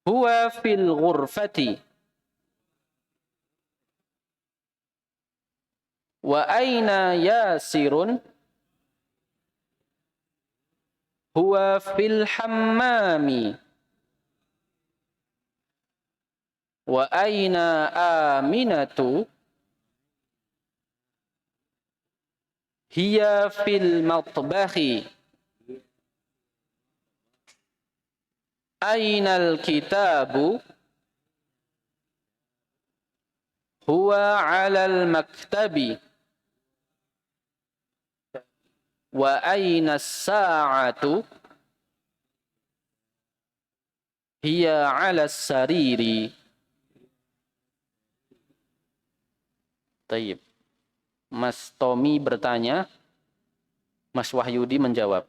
Huwa fil ghurfati. Wa aina Yasirun? Huwa fil hammami. Wa aina Aminatu? Hiya fil matbahi. Ainal kitabu? Huwa alal maktabi. Wa aina as-sa'atu? Hiya ala sariri. Tayyib. Mas Tommy bertanya, Mas Wahyudi menjawab.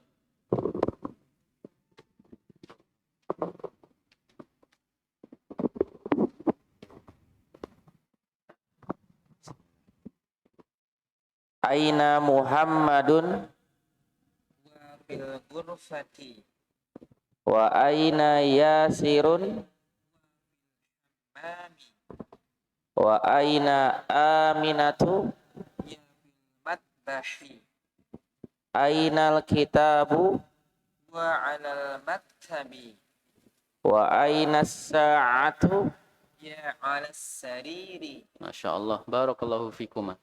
Aina Muhammadun? Fil ghurfati. Wa aina Yasirun? Mami. Wa aina Aminatu? Matbahi. Ainal kitabu? Wa alal maktabi. Wa aina as-sa'atu? Ya ala sariri. Masya Allah. Barakallahu fikuma.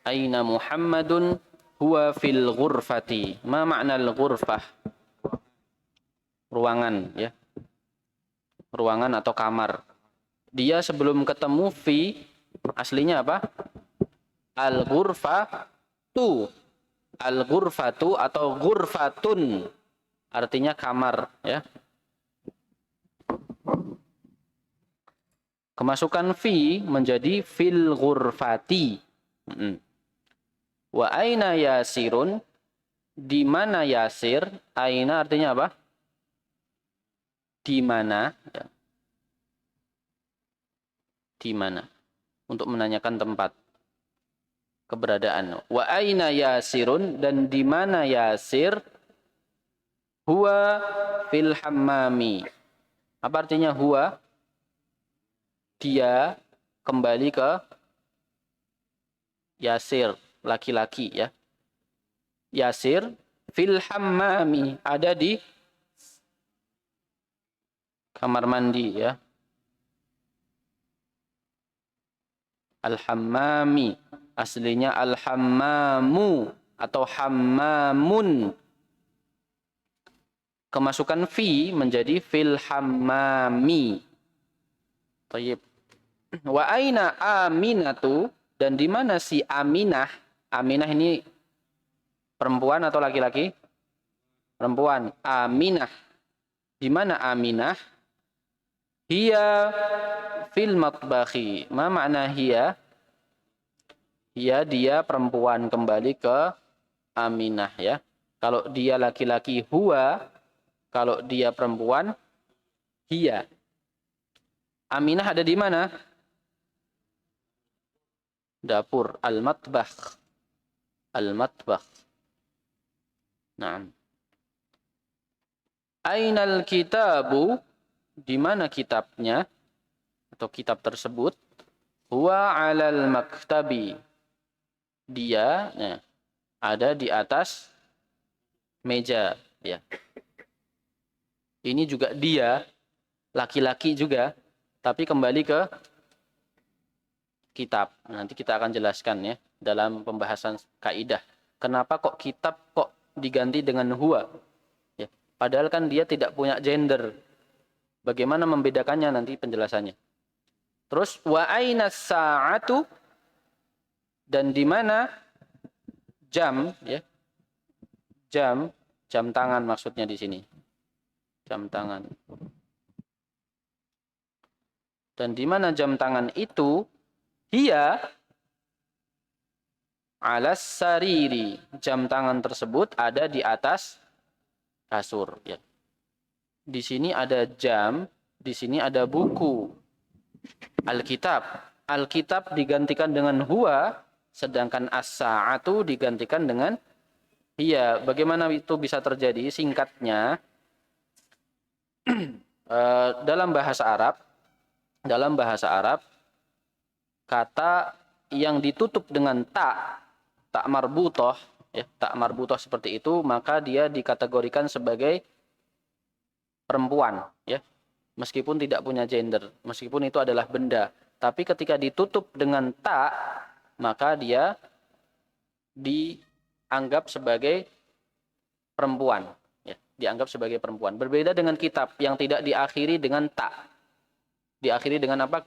Aina Muhammadun huwa fil ghurfati. Ma makna al-ghurfah? Ruangan, ya. Ruangan atau kamar. Dia sebelum ketemu fi, aslinya apa? Al-ghurfatu. Al-ghurfatu atau ghurfatun. Artinya kamar, ya. Kemasukan fi menjadi fil ghurfati. Wa aina Yasirun, di mana Yasir? Aina artinya apa? Di mana? Ya. Di mana? Untuk menanyakan tempat keberadaan. Wa aina Yasirun, dan di mana Yasir? Huwa fil hammami. Apa artinya huwa? Dia kembali ke Yasir, laki-laki, ya. Yasir fil hammami, ada di kamar mandi, ya. Al-hammami, aslinya al-hammamu atau hammamun. Kemasukan fi menjadi fil hammami. Tayyib. Wa aina Aminatu, dan di mana si Aminah? Aminah ini perempuan atau laki-laki? Perempuan. Aminah. Di mana Aminah? Hiya fil matbakhi. Ma makna hiya? Hiya, dia perempuan, kembali ke Aminah, ya. Kalau dia laki-laki huwa, kalau dia perempuan hiya. Aminah ada di mana? Dapur, al-matbakh. Al-matbakh. Naam. Ainal kitabu, di mana kitabnya atau kitab tersebut? Huwa 'alal maktabi. Dia, nah, ada di atas meja, ya. Ini juga dia, laki-laki juga, tapi kembali ke kitab. Nanti kita akan jelaskan, ya, dalam pembahasan kaidah. Kenapa kok kitab kok diganti dengan huwa? Ya, padahal kan dia tidak punya gender. Bagaimana membedakannya nanti penjelasannya. Terus wa aina sa'atu, dan di mana jam, ya. Jam tangan maksudnya di sini. Jam tangan. Dan di mana jam tangan itu? Hiya alas sariri. Jam tangan tersebut ada di atas kasur, ya. Di sini ada jam, di sini ada buku. Alkitab. Alkitab digantikan dengan huwa, sedangkan as-sa'atu digantikan dengan hiya. Bagaimana itu bisa terjadi? Singkatnya, dalam bahasa Arab, kata yang ditutup dengan tak marbutoh, ya, tak marbutoh seperti itu, maka dia dikategorikan sebagai perempuan, ya. Meskipun tidak punya gender, meskipun itu adalah benda, tapi ketika ditutup dengan tak, maka dia dianggap sebagai perempuan, ya, dianggap sebagai perempuan. Berbeda dengan kitab yang tidak diakhiri dengan tak. Diakhiri dengan apa?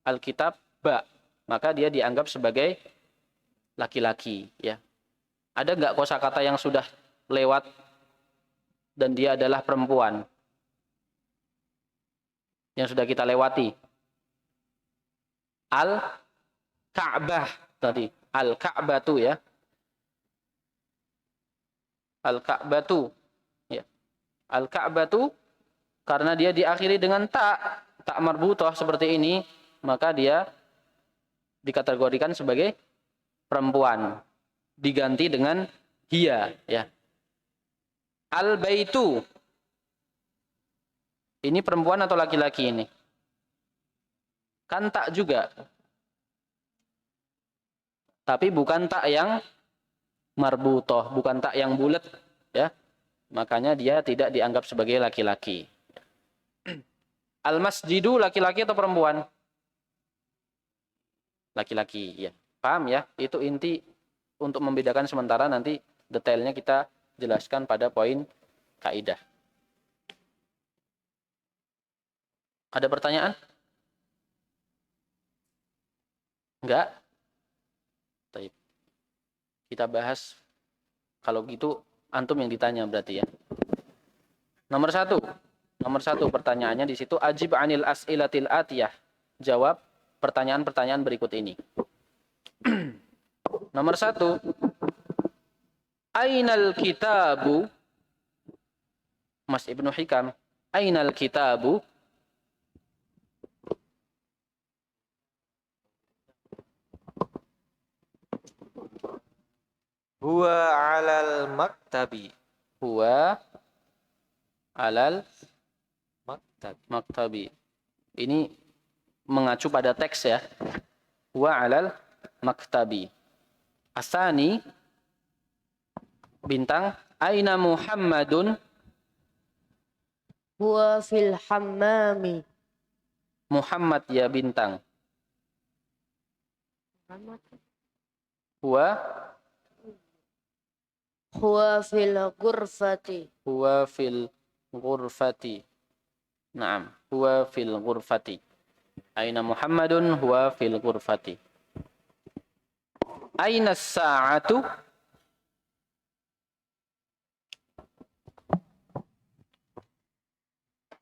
Alkitab ba, maka dia dianggap sebagai laki-laki, ya. Ada nggak kosakata yang sudah lewat dan dia adalah perempuan? Yang sudah kita lewati. Al-Ka'bah tadi. Al-Ka'batu, ya. Al-Ka'batu, ya. Al-Ka'batu, karena dia diakhiri dengan tak marbutoh seperti ini, maka dia dikategorikan sebagai perempuan, diganti dengan hiya, ya. Al-baitu, ini perempuan atau laki-laki ini? Kan tak juga, tapi bukan tak yang marbutoh, bukan tak yang bulat, ya. Makanya dia tidak dianggap sebagai laki-laki. Al-masjidu, laki-laki atau perempuan? Laki-laki, ya. Paham ya? Itu inti untuk membedakan, sementara nanti detailnya kita jelaskan pada poin kaidah. Ada pertanyaan? Enggak? Baik. Kita bahas, kalau gitu antum yang ditanya berarti ya. Nomor satu pertanyaannya di situ, ajib anil as'ilatil atiyah. Jawab pertanyaan-pertanyaan berikut ini. Nomor 1, ainal kitabu, Mas Ibnu Hikam, ainal kitabu? Huwa alal maktabi. Huwa alal Maktab. maktabi. Ini mengacu pada teks ya. Huwa alal maktabi. Asani, bintang, aina Muhammadun? Huwa fil hammami. Muhammad ya bintang. Huwa Huwa fil ghurfati. huwa fil ghurfati. Naam, huwa fil ghurfati. Aina Muhammadun? Huwa fil ghurfati. Aina as-sa'atu?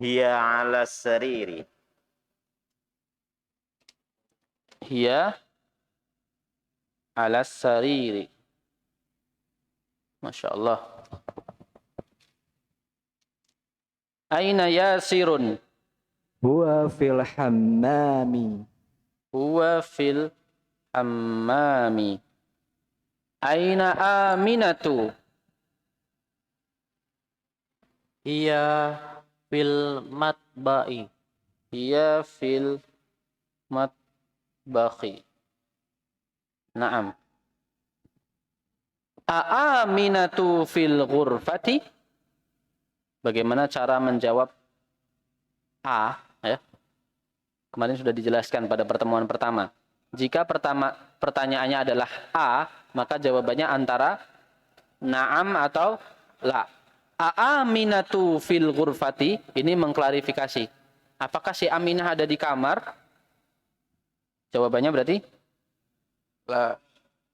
Hiya 'ala sariri. Hiya ala sariri. Masya Allah. Aina Yasirun? Huwa fil hammami. Huwa fil hammami. Aina Aminatu? Iya fil matba'i. Hiya fil matbakhi. Naam. Aaminatu fil ghurfati? Bagaimana cara menjawab A? Ya. Kemarin sudah dijelaskan pada pertemuan pertama. Jika pertanyaannya adalah A, maka jawabannya antara na'am atau la. Aaminatu fil ghurfati, ini mengklarifikasi. Apakah si Aminah ada di kamar? Jawabannya berarti La.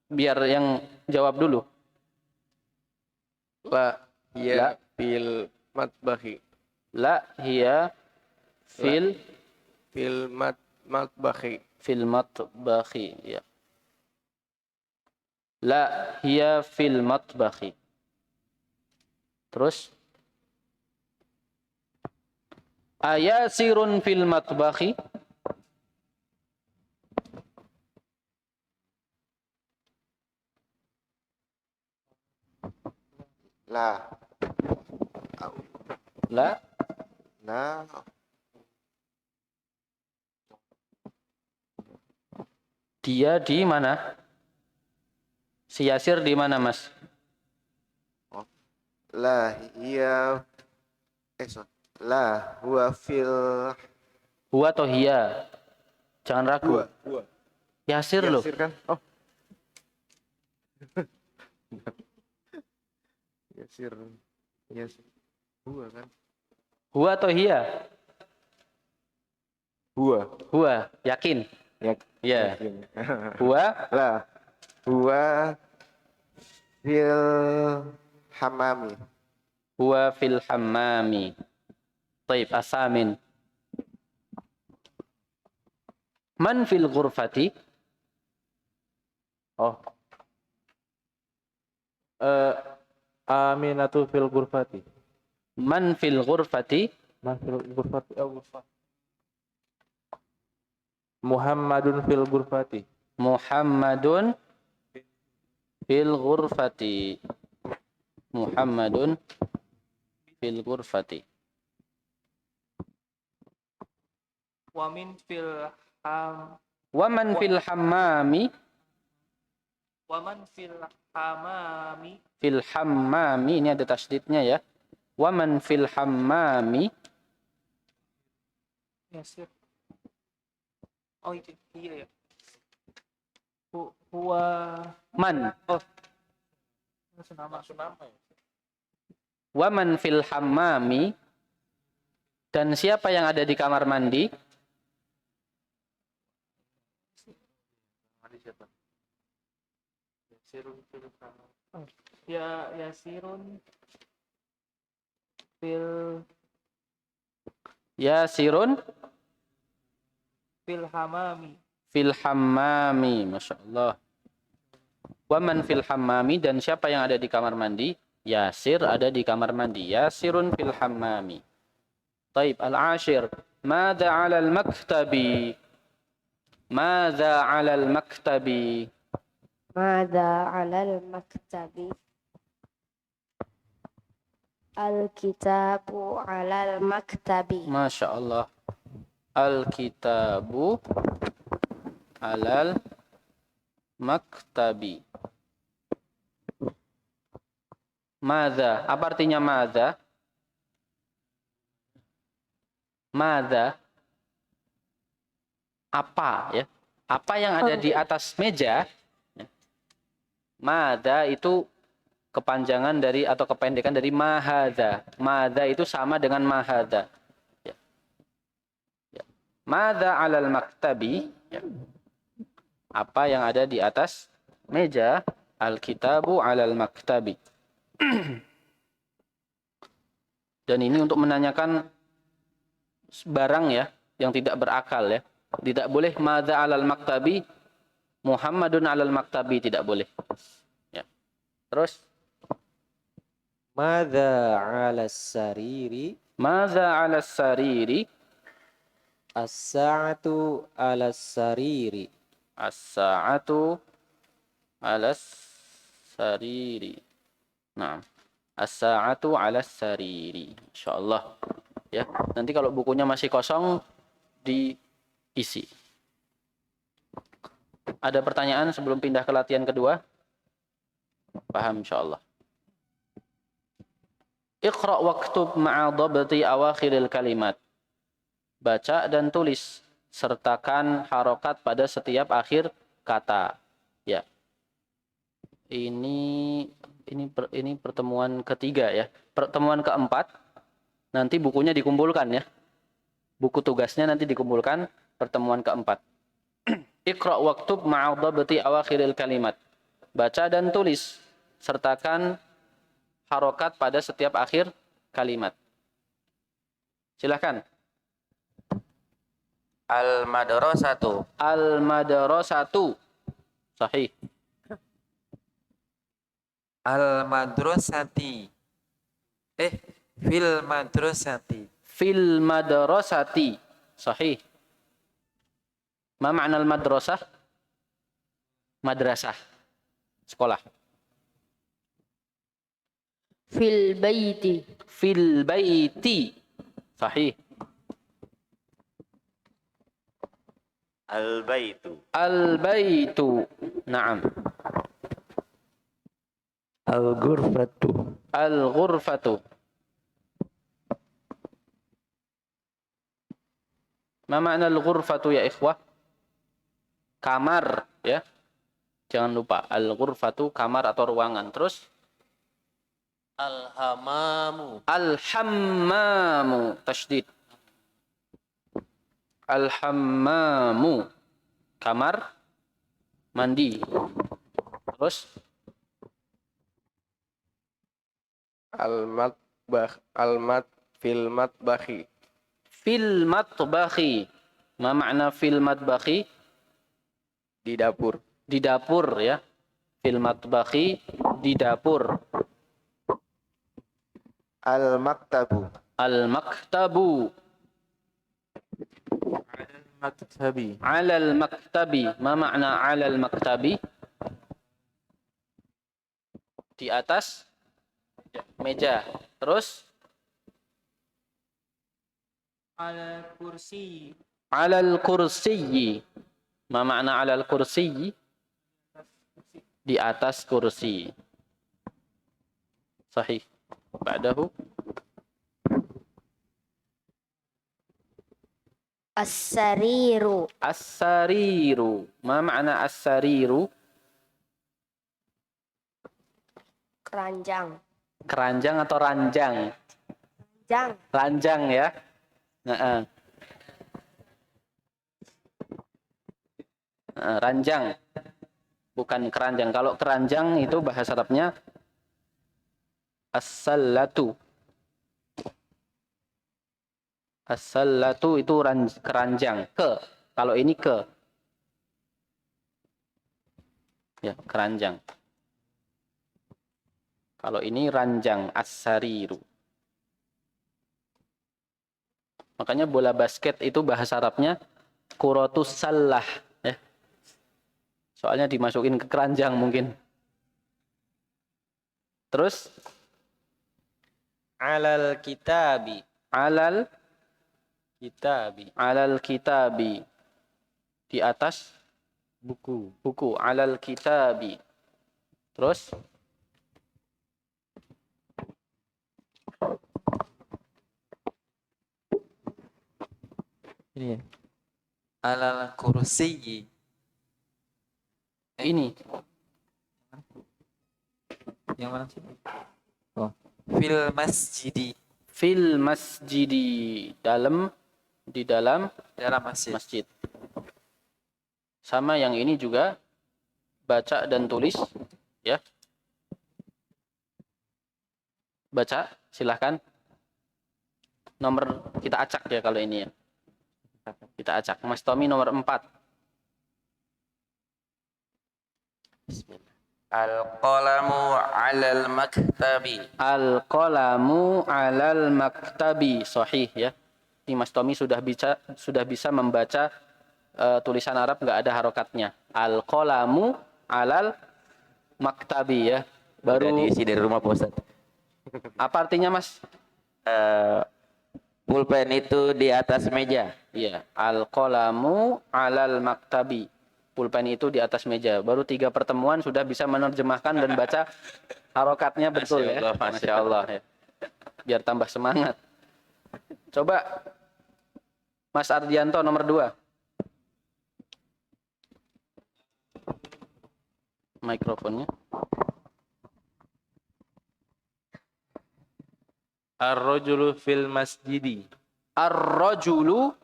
biar yang jawab dulu. La. La. Ya fil matbahi. La hiya fil Fil matbahi. fil matbakhi, ya. La hiya fil matbakhi. Terus ayasirun fil matbakhi? La. La. Na. Dia di mana? Si Yasir di mana, Mas? La hiya. Sorry. La huwa fil. Huwa atau hiya? Jangan ragu. Huwa. Yasir loh. Yasir kan? Oh. Yasir. Yasir. Huwa kan? Huwa atau hiya? Huwa. Huwa, yakin? Ya. Ya. Yakin. Huwa La. Huwa fil hamami. huwa fil hammami. Taib, asamin. Man fil ghurfati? Oh. Aminatu fil ghurfati. Man fil ghurfati? Man fil ghurfati. Ghurfah. Muhammadun fil ghurfati. Muhammadun fil ghurfati. Muhammadun fil ghurfati. Wamin fil ham Waman fil hammami? waman fil hamami Fil hammami, ini ada tasdidnya ya. Waman fil hammami? Yasir. Oh itu iya ya. Huwa Man. Oh, nama wa man fil hammami, dan siapa yang ada di kamar mandi? ya yasirun fil Yasirun fil hamami. fil hammami. Masya Allah. Wa man fil hammami, dan siapa yang ada di kamar mandi? Yasir ada di kamar mandi. Yasirun fil hammami. Taib. Al-ashir. Mada ala al-maktabi? Mada ala al-maktabi? Mada alal maktabi. Al-kitabu alal maktabi. Masya Allah. Al-kitabu alal maktabi. Mada. Apa artinya mada? Mada. Apa ya? Apa yang ada di atas meja? Mada itu kepanjangan dari atau kependekan dari mahada. Mada itu sama dengan mahada. Ya. Ya. Mada alal maktabi. Ya. Apa yang ada di atas meja? Al-kitabu alal maktabi. Dan ini untuk menanyakan barang ya, yang tidak berakal ya. Tidak boleh madza alal maktabi, Muhammadun alal maktabi, tidak boleh. Ya. Terus Madza 'alas sariri? madza alas sariri? As-sa'atu 'alas sariri. As-sa'atu alas sariri. Nah, as-sa'atu alas sariri. Insyaallah. Ya, nanti kalau bukunya masih kosong diisi. Ada pertanyaan sebelum pindah ke latihan kedua? Paham insyaallah. Iqra waktub ma'a dhabti awakhiril kalimat. Baca dan tulis sertakan harokat pada setiap akhir kata. Ya. Ini pertemuan ketiga ya. Pertemuan keempat nanti bukunya dikumpulkan ya. Buku tugasnya nanti dikumpulkan pertemuan keempat. Iqra waktub ma'a dhabti awakhiril kalimat. Baca dan tulis sertakan harokat pada setiap akhir kalimat. Silakan. Al-madrasatu. Al-madrasatu. Sahih. Al-madrasati. Fil madrasati. Fil madrasati. Sahih. Ma makna al-madrasah? Madrasah. Sekolah. Fil baiti. Fil baiti. Sahih. Al-baitu. Al-baitu. Naam. Al-ghurfatu. Al-ghurfatu. Ma makna al-ghurfatu ya ikhwah? Kamar ya. Jangan lupa al-ghurfatu kamar atau ruangan. Terus Al-hamamu. al-hammamu. Tasydid. Al-hammamu. Kamar mandi. Terus Al-matbakh. Al-mat fil matbakhi. fil matbakhi. Ma makna fil matbakhi? Di dapur. Di dapur ya. Fil matbakhi, di dapur. Al-maktabu. Al-maktabu. Maktabi. Alal maktabi. Ma makna alal maktabi? Di atas meja. Terus Ala kursi. alal kursiyi. Ma makna alal kursiyi? Di atas kursi. Sahih. Ba'dahu As-sariru. As-sariru. Ma ma'na as-sariru? Keranjang. Keranjang atau ranjang? Jang. Ranjang ya. Ranjang. Bukan keranjang. Kalau keranjang itu bahasa Arabnya as-sallatu. As-sallatu itu keranjang. Kalau ini ya, keranjang. Kalau ini ranjang, as-sariru. Makanya bola basket itu bahasa Arabnya kuratus sallah. Ya. Soalnya dimasukin ke keranjang mungkin. Terus? Alal kitabi. Alal Kitabi. Alal kitabi. Di atas Buku. buku. Alal kitabi. Terus? Ini ya. Alal kursiyi. Ini. Yang mana sih? Fil masjidi. Fil masjidi. Di dalam Dalam masjid. masjid. Sama yang ini juga baca dan tulis ya. Baca, silahkan. Nomor kita acak ya kalau ini ya. Kita acak. Mas Tommy nomor 4. Bismillah. Al-qalamu 'alal maktabi. Al-qalamu 'alal maktabi. Sahih ya. Ini Mas Tommy sudah bisa membaca tulisan Arab nggak ada harokatnya. Al-qalamu 'alal maktabi ya. Baru Baru diisi dari rumah Pak Ustadz. apa artinya Mas? Pulpen itu di atas meja. Iya, al-qalamu 'alal maktabi. Pulpen itu di atas meja. Baru 3 pertemuan sudah bisa menerjemahkan dan baca harokatnya betul Masya Allah, ya. Masya Allah ya. Biar tambah semangat. Coba Mas Ardianto nomor 2. Mikrofonnya. Ar-rajulu fil masjidi. Ar-rajulu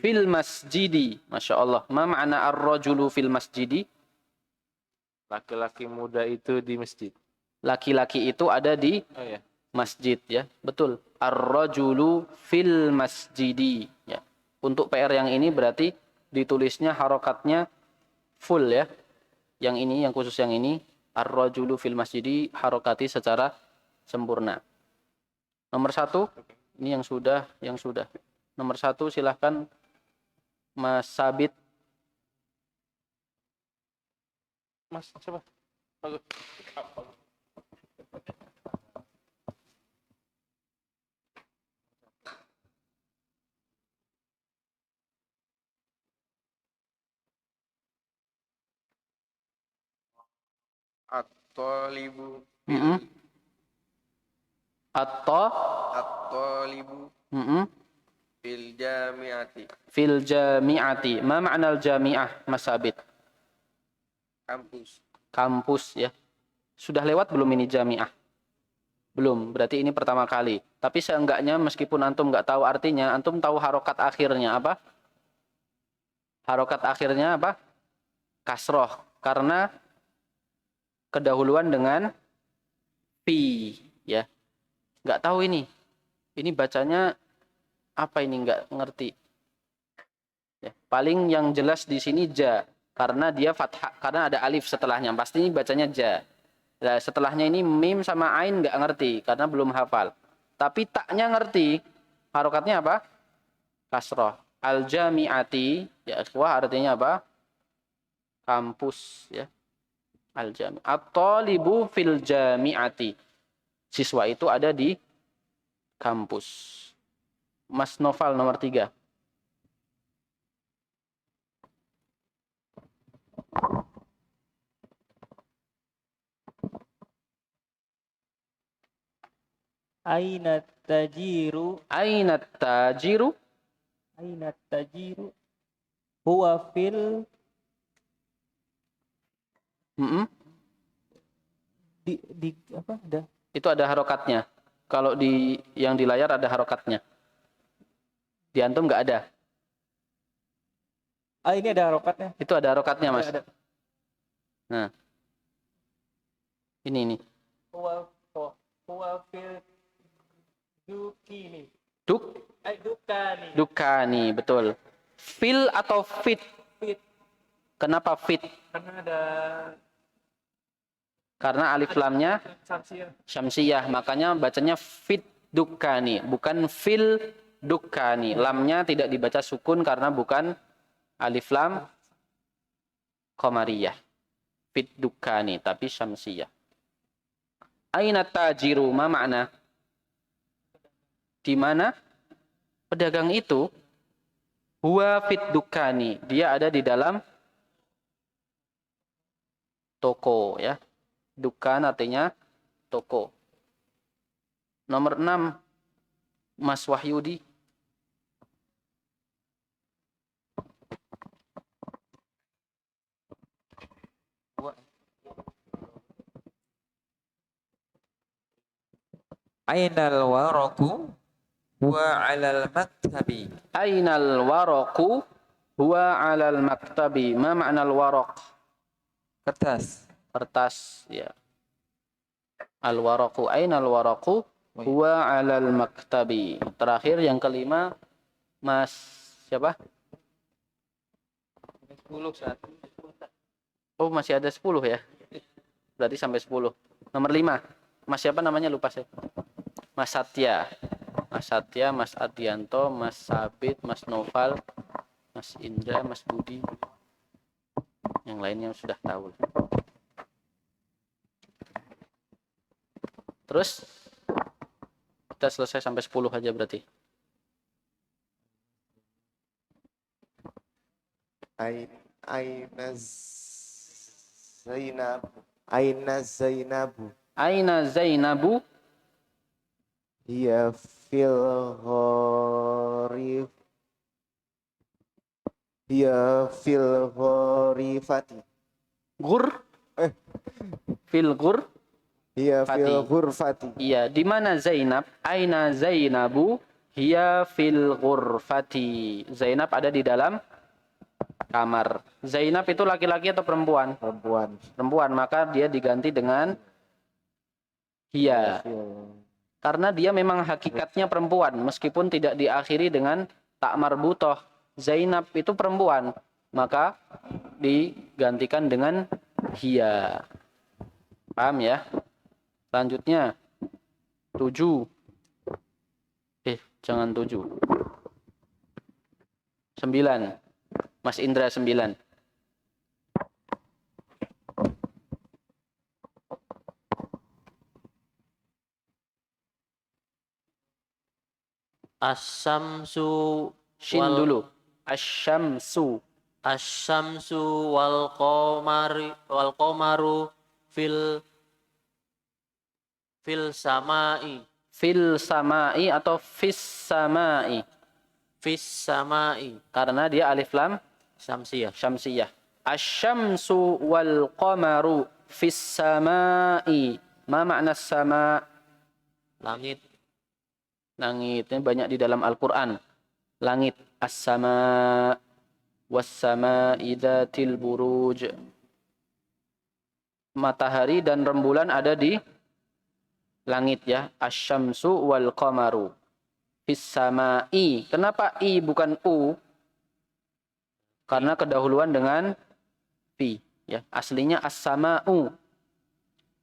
fil masjidi. Masya Allah. Ma ma'na ar-rajulu fil masjidi? Laki-laki muda itu di masjid. Laki-laki itu ada di Oh ya. masjid ya. Betul. Ar-rajulu fil masjidi ya. Untuk PR yang ini berarti ditulisnya harokatnya full ya. Yang ini yang khusus yang ini ar-rajulu fil masjidi harokati secara sempurna. Nomor 1 ini yang sudah. Nomor 1 silahkan Mas Sabit. Mas, coba. Bagus. At-talibu Mm-mm. At-talibu fil jami'ati. Fil jami'ati. Ma ma'nal jami'ah Mas Sabit? Kampus. Kampus ya. Sudah lewat belum ini jami'ah? Belum, berarti ini pertama kali. Tapi seenggaknya meskipun antum nggak tahu artinya, antum tahu harokat akhirnya apa? Harokat akhirnya apa? Kasroh. Karena kedahuluan dengan fi ya. Nggak tahu ini. Ini bacanya apa ini nggak ngerti. Ya, paling yang jelas di sini ja karena dia fathah, karena ada alif setelahnya. Pasti ini bacanya ja. Nah, setelahnya ini mim sama ain nggak ngerti karena belum hafal. Tapi taknya ngerti. Harokatnya apa? Kasroh. Al-jami'ati ya ikhwah artinya apa? Kampus ya. Al-jami'. At-talibu fil jami'ati. Siswa itu ada di kampus. Mas Noval nomor 3. Aina tajiru. Aina tajiru? Aina tajiru huwa fil di apa ada Itu ada harokatnya. Kalau di yang di layar ada harokatnya. Di antum nggak ada. ini ada harokatnya. Itu ada harokatnya, Mas. Ada. Nah. Ini. Huwa fil dukini. Dukani. Dukani, betul. Fil atau fit? Fit. Kenapa fit? Karena alif lamnya syamsiyah, makanya bacanya fit dukani, bukan fil dukani. Lamnya tidak dibaca sukun karena bukan alif lam qamariyah. Fit dukani, tapi syamsiyah. Aina tajiru, ma makna? Di mana pedagang itu? Huwa fit dukani, dia ada di dalam toko, ya. Dukan artinya toko. Nomor 6, Mas Wahyudi. Ainal waraku wa 'alal maktabi. Ainal waraqu huwa 'alal maktabi. Ma ma'nal waraq? Kertas. Kertas, ya. Al waraqu, ainal waraqu huwa 'alal maktabi. Terakhir yang kelima, Mas siapa? 10 1. Oh, masih ada 10 ya. Berarti sampai 10. Nomor 5. Mas siapa namanya, lupa saya. Mas Satya. Mas Satya, Mas Adianto, Mas Sabit, Mas Noval, Mas Indra, Mas Budi. Yang lainnya sudah tahu. Terus kita selesai sampai 10 aja berarti. Aina Zainab. Aina Zainabu. Aina Zainabu? Hiya fil ghorif. Hiya fil ghorifati. Gur? Fil gur? Hiya Fati. fil ghurfati. Iya, di mana Zainab? Aina Zainabu? Hiya fil ghurfati. Zainab ada di dalam kamar. Zainab itu laki-laki atau perempuan? Perempuan. Perempuan, maka dia diganti dengan hiya. Karena dia memang hakikatnya perempuan, meskipun tidak diakhiri dengan tak marbutoh. Zainab itu perempuan, maka digantikan dengan hiya. Paham ya? Selanjutnya 7. Jangan 7. 9. Mas Indra 9. Asyamsu Shin dulu. Asyamsu. Asyamsu wal qamaru fil samai. Fil samai atau fis samai? Fis samai. Karena dia alif lam Syamsiyah. syamsiyah. Asyamsu wal qamaru fis samai. Ma makna sama? Langit. Langitnya banyak di dalam Al-Quran. Langit. As-sama. Was-sama'i dzatil buruj. Matahari dan rembulan ada di langit, ya. Asyamsu wal qamaru fis sama'i. Kenapa i bukan u? Karena kedahuluan dengan fi, ya. Aslinya as-sama'u.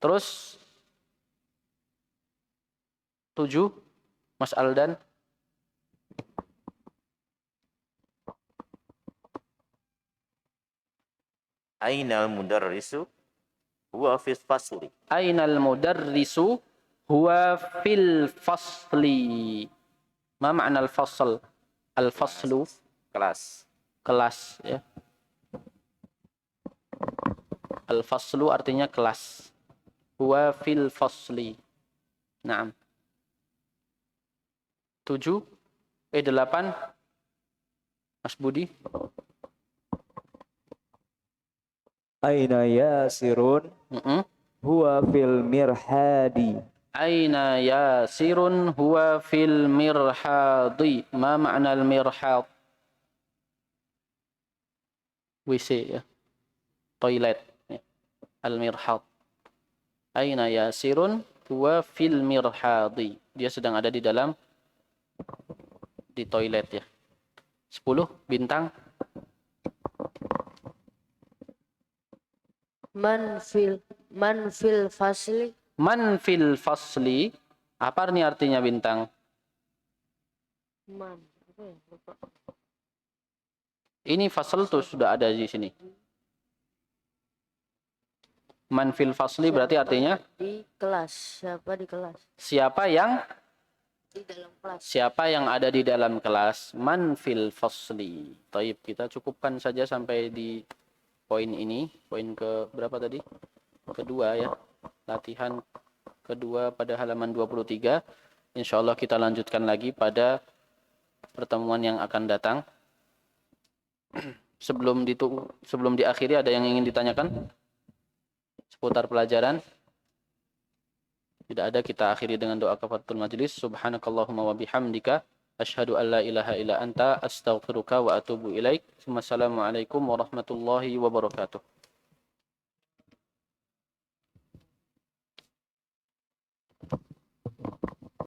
Terus 7, Mas Aldan. Ainal mudarrisu huwa fis fasli. Ainal mudarrisu huwa fil fasli. Ma ma'na al-fasl? Al-faslu Kelas. kelas, ya. Al-faslu artinya kelas. Huwa fil fasli. Naam. 7, 8. Mas Budi. Aina Yasirun huwa fil mirhadi. Aina Yasirun huwa fil mirhadi. Ma makna al-mirhad? WC ya. Toilet ya. Al-mirhad. Aina Yasirun huwa fil mirhadi. Dia sedang ada di dalam di toilet ya. 10 bintang. Man fil fasli. Man fil fasli. Apa nih artinya bintang? Man. Apa ya? Lupa. Ini fasal tuh sudah ada di sini. Man fil fasli berarti artinya Di kelas. Siapa di kelas? siapa yang Di dalam kelas. siapa yang ada di dalam kelas. Man fil fasli. Taib, kita cukupkan saja sampai di poin ini. Poin ke berapa tadi? Kedua ya. Latihan kedua pada halaman 23. Insyaallah kita lanjutkan lagi pada pertemuan yang akan datang. Sebelum diakhiri ada yang ingin ditanyakan seputar pelajaran? Tidak ada, kita akhiri dengan doa kafaratul majlis. Subhanakallahumma wa bihamdika asyhadu an la ilaha illa anta astaghfiruka wa atubu ilaik. Wassalamualaikum warahmatullahi wabarakatuh.